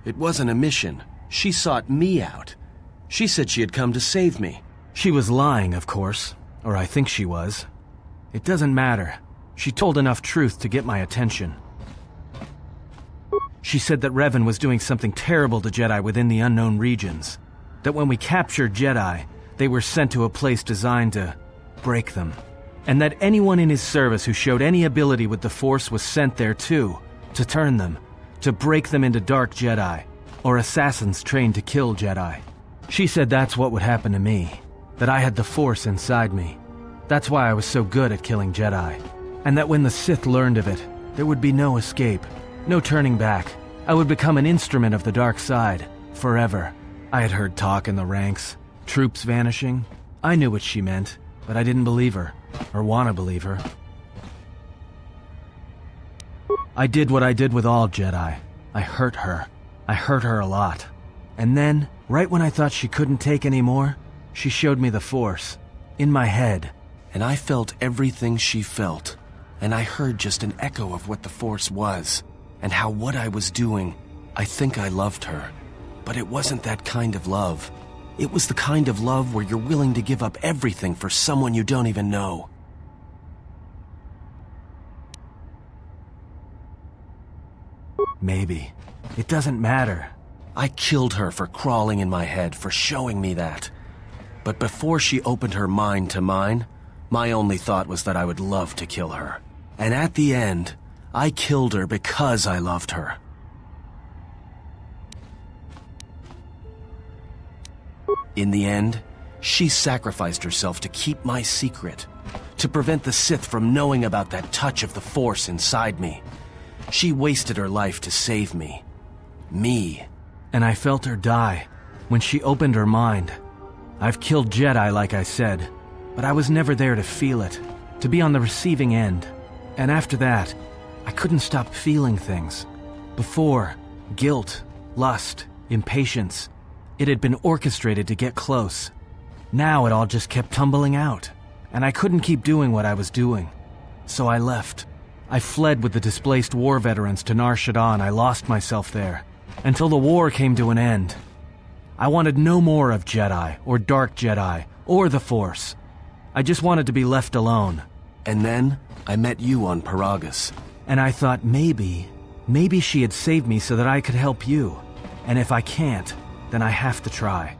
It wasn't a mission. She sought me out. She said she had come to save me. She was lying, of course. Or I think she was. It doesn't matter. She told enough truth to get my attention. She said that Revan was doing something terrible to Jedi within the unknown regions. That when we captured Jedi, they were sent to a place designed to break them. and that anyone in his service who showed any ability with the Force was sent there too, to turn them, to break them into dark Jedi, or assassins trained to kill Jedi. She said that's what would happen to me, that I had the Force inside me. That's why I was so good at killing Jedi, and that when the Sith learned of it, there would be no escape, no turning back. I would become an instrument of the dark side, forever. I had heard talk in the ranks, troops vanishing. I knew what she meant, but I didn't believe her, or want to believe her. I did what I did with all Jedi. I hurt her. I hurt her a lot. And then, right when I thought she couldn't take any more, she showed me the Force, in my head. And I felt everything she felt. And I heard just an echo of what the Force was, and how what I was doing, I think I loved her. But it wasn't that kind of love. It was the kind of love where you're willing to give up everything for someone you don't even know. Maybe. It doesn't matter. I killed her for crawling in my head, for showing me that. But before she opened her mind to mine, my only thought was that I would love to kill her. And at the end, I killed her because I loved her. In the end, she sacrificed herself to keep my secret, to prevent the Sith from knowing about that touch of the Force inside me. She wasted her life to save me. Me. And I felt her die when she opened her mind. I've killed Jedi, like I said, but I was never there to feel it, to be on the receiving end. And after that, I couldn't stop feeling things. Before, guilt, lust, impatience. It had been orchestrated to get close. Now it all just kept tumbling out, and I couldn't keep doing what I was doing. So I left. I fled with the displaced war veterans to Nar Shaddaa, and I lost myself there, until the war came to an end. I wanted no more of Jedi, or Dark Jedi, or the Force. I just wanted to be left alone. And then, I met you on Paragus. And I thought maybe she had saved me so that I could help you. And if I can't, then I have to try.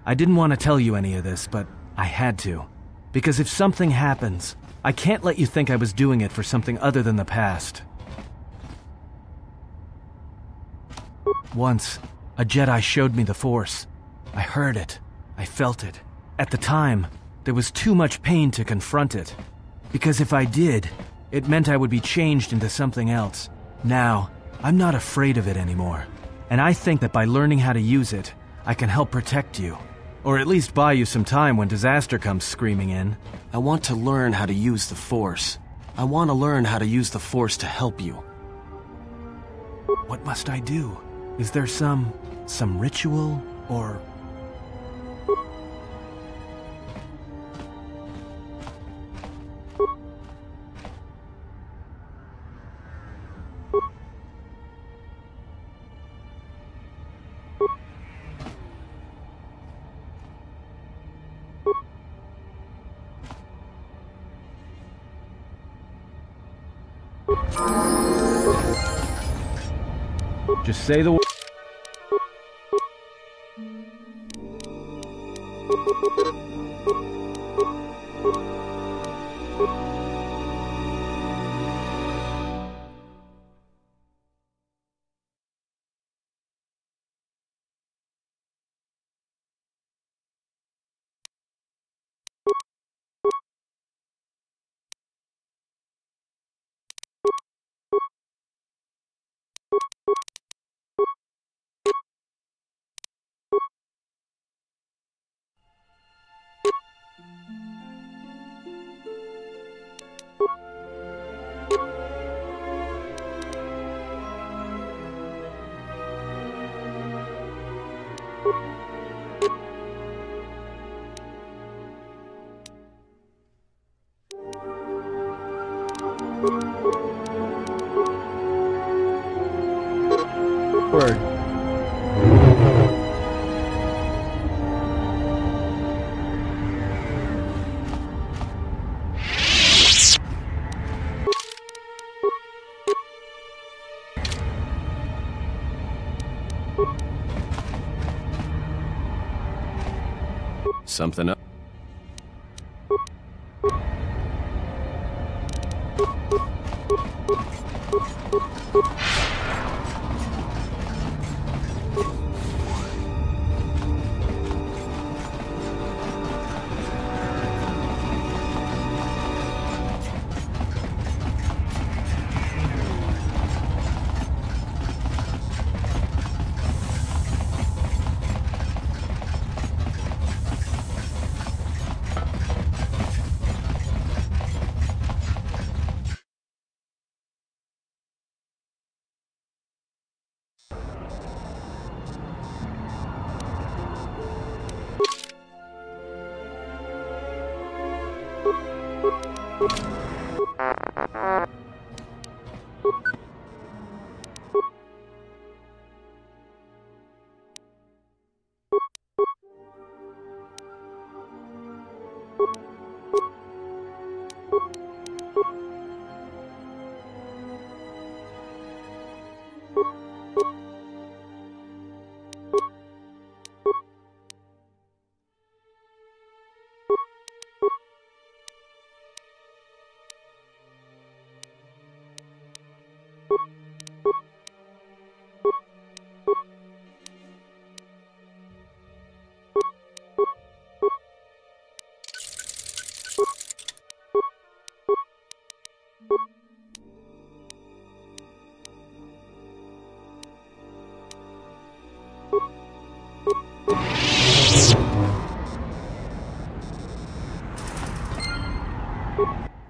I didn't want to tell you any of this, but I had to. Because if something happens, I can't let you think I was doing it for something other than the past. Once, a Jedi showed me the Force. I heard it. I felt it. At the time, there was too much pain to confront it. Because if I did, it meant I would be changed into something else. Now, I'm not afraid of it anymore. And I think that by learning how to use it, I can help protect you. Or at least buy you some time when disaster comes screaming in. I want to learn how to use the Force. I want to learn how to use the Force to help you. What must I do? Is there some ritual, or... Just say the word. Word. Something up?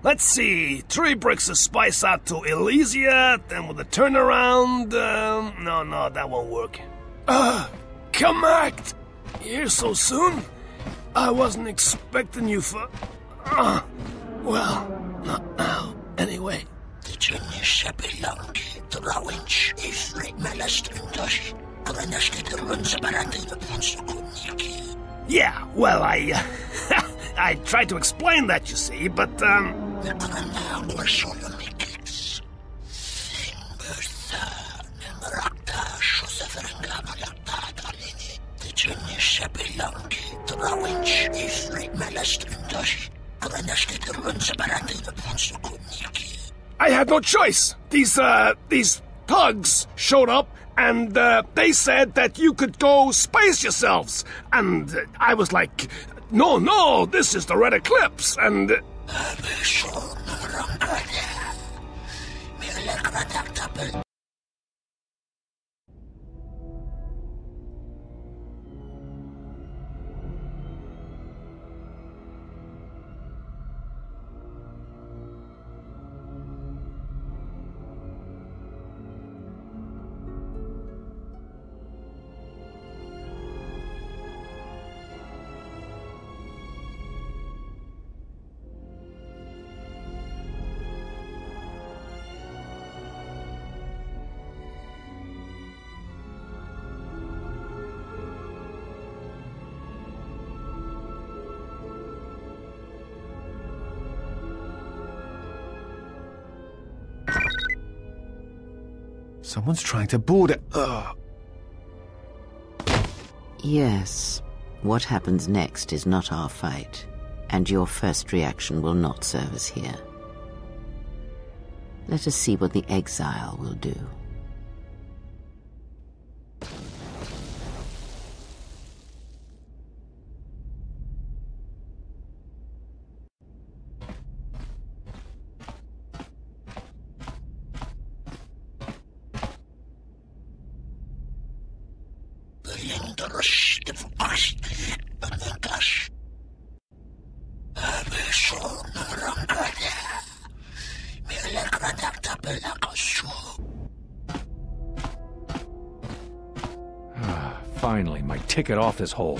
Let's see. 3 bricks of spice out to Elysia, then with a turnaround. No, that won't work. Come act! Here so soon? I wasn't expecting you for. Well, not now. Anyway. Yeah, well, I tried to explain that, you see, but, I had no choice. These thugs showed up, and they said that you could go space yourselves. And I was like, no, this is the Red Eclipse, and... Someone's trying to board it. Yes. What happens next is not our fight, and your first reaction will not serve us here. Let us see what the exile will do. Finally, my ticket off this hole.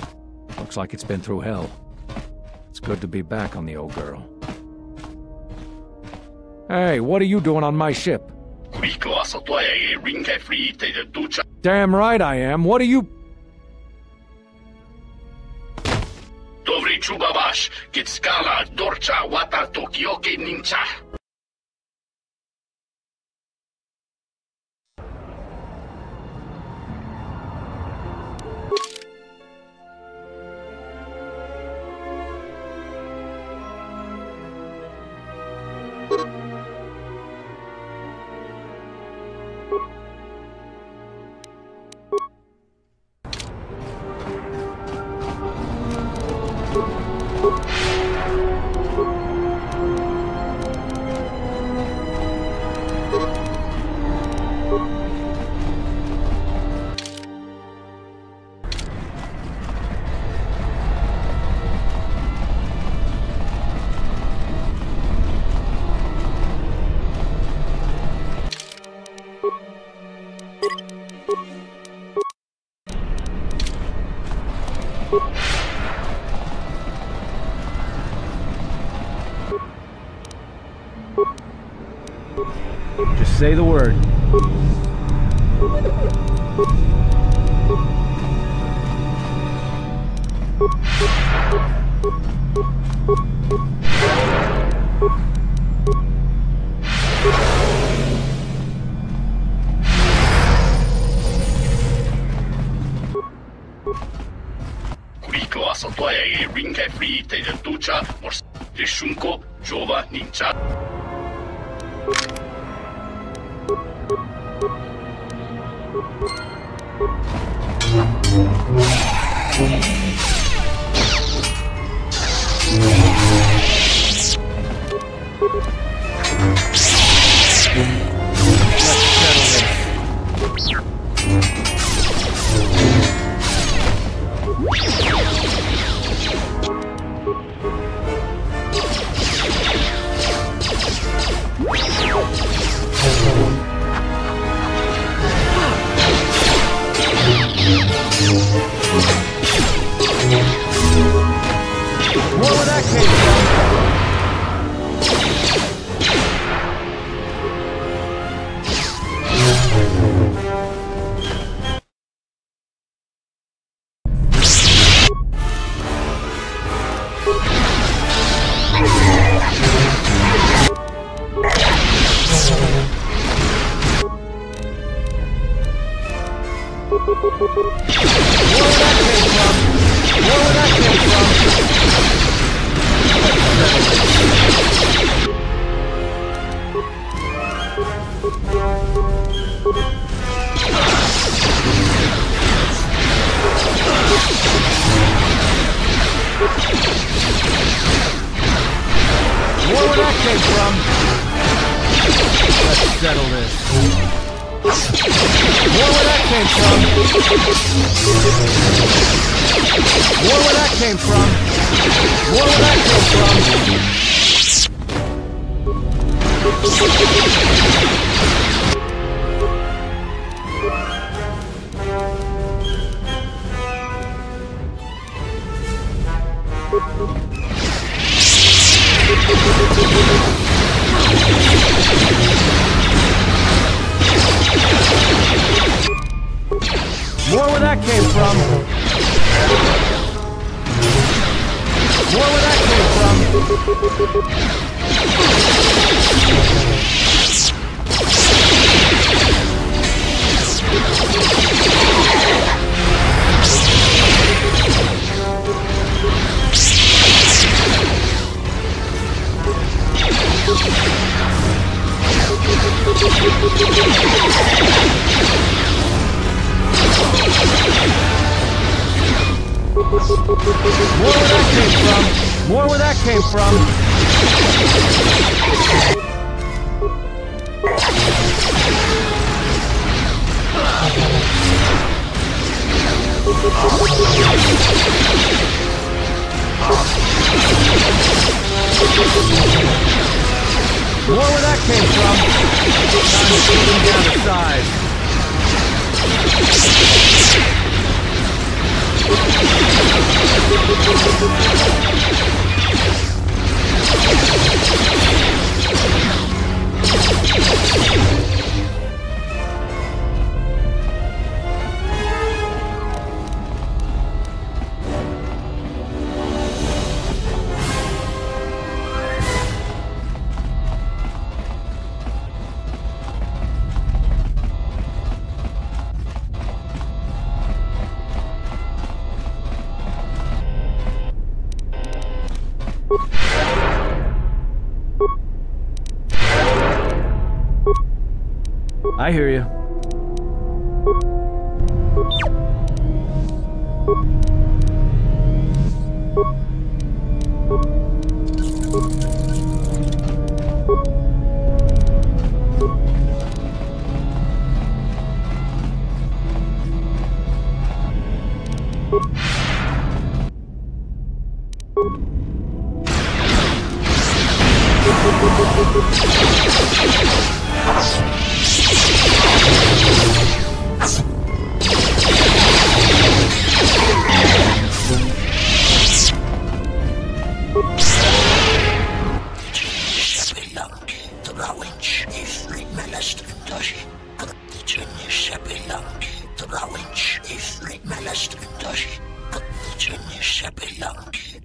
Looks like it's been through hell. It's good to be back on the old girl. Hey, what are you doing on my ship? Damn right I am. What are you... Just say the word. Rico asotoya e rinke free te de ducha mor rishunko jova ninja. Where that came from? Let's settle this. Where that came from? Where that came from? Where that came More where that came from. More where that came from. More where that came from. More where that came from. Time to put them down to size. I hear you. Doshi, Kutijini Shabilangi, Drawinch, Ifrit Malastrin Doshi, Kutijini Shabilangi,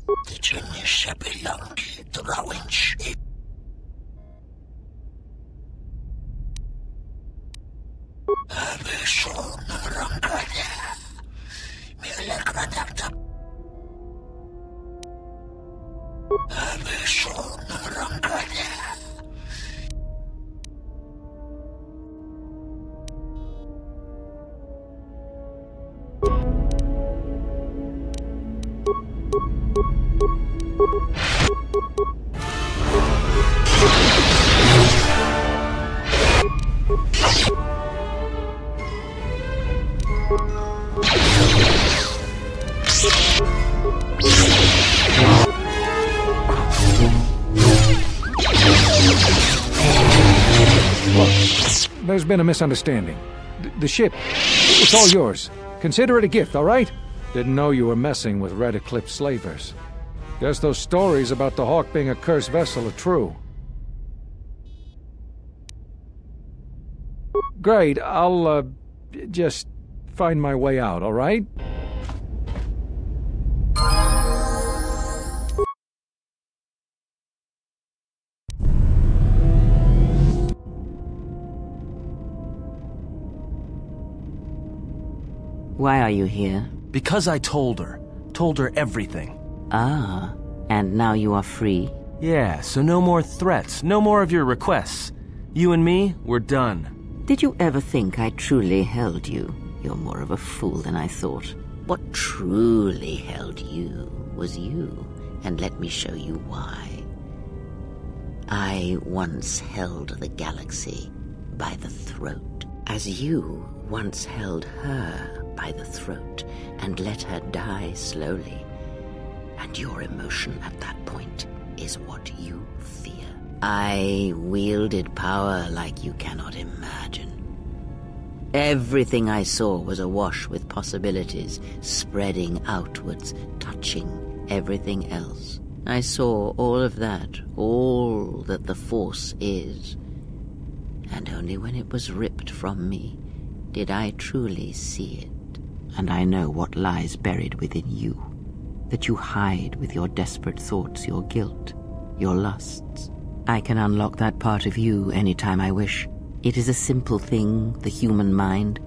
Kutijini Shabilangi, Drawinch, Aviso Narangada, Milagradakta. Aviso Narangada. There's been a misunderstanding. The ship, it's all yours. Consider it a gift, all right? Didn't know you were messing with Red Eclipse slavers. Guess those stories about the Hawk being a cursed vessel are true. Great, I'll, just find my way out, all right? Why are you here? Because I told her. Told her everything. Ah, and now you are free? Yeah, so no more threats, no more of your requests. You and me, we're done. Did you ever think I truly held you? You're more of a fool than I thought. What truly held you was you, and let me show you why. I once held the galaxy by the throat, as you once held her by the throat and let her die slowly. And your emotion at that point is what you fear. I wielded power like you cannot imagine. Everything I saw was awash with possibilities, spreading outwards, touching everything else. I saw all of that, all that the Force is. And only when it was ripped from me did I truly see it. And I know what lies buried within you, that you hide with your desperate thoughts, your guilt, your lusts. I can unlock that part of you anytime I wish. It is a simple thing, the human mind.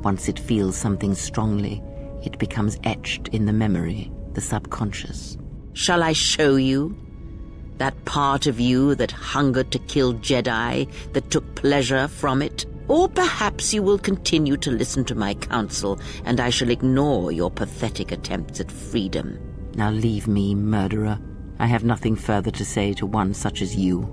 Once it feels something strongly, it becomes etched in the memory, the subconscious. Shall I show you? That part of you that hungered to kill Jedi, that took pleasure from it? Or perhaps you will continue to listen to my counsel, and I shall ignore your pathetic attempts at freedom. Now leave me, murderer. I have nothing further to say to one such as you.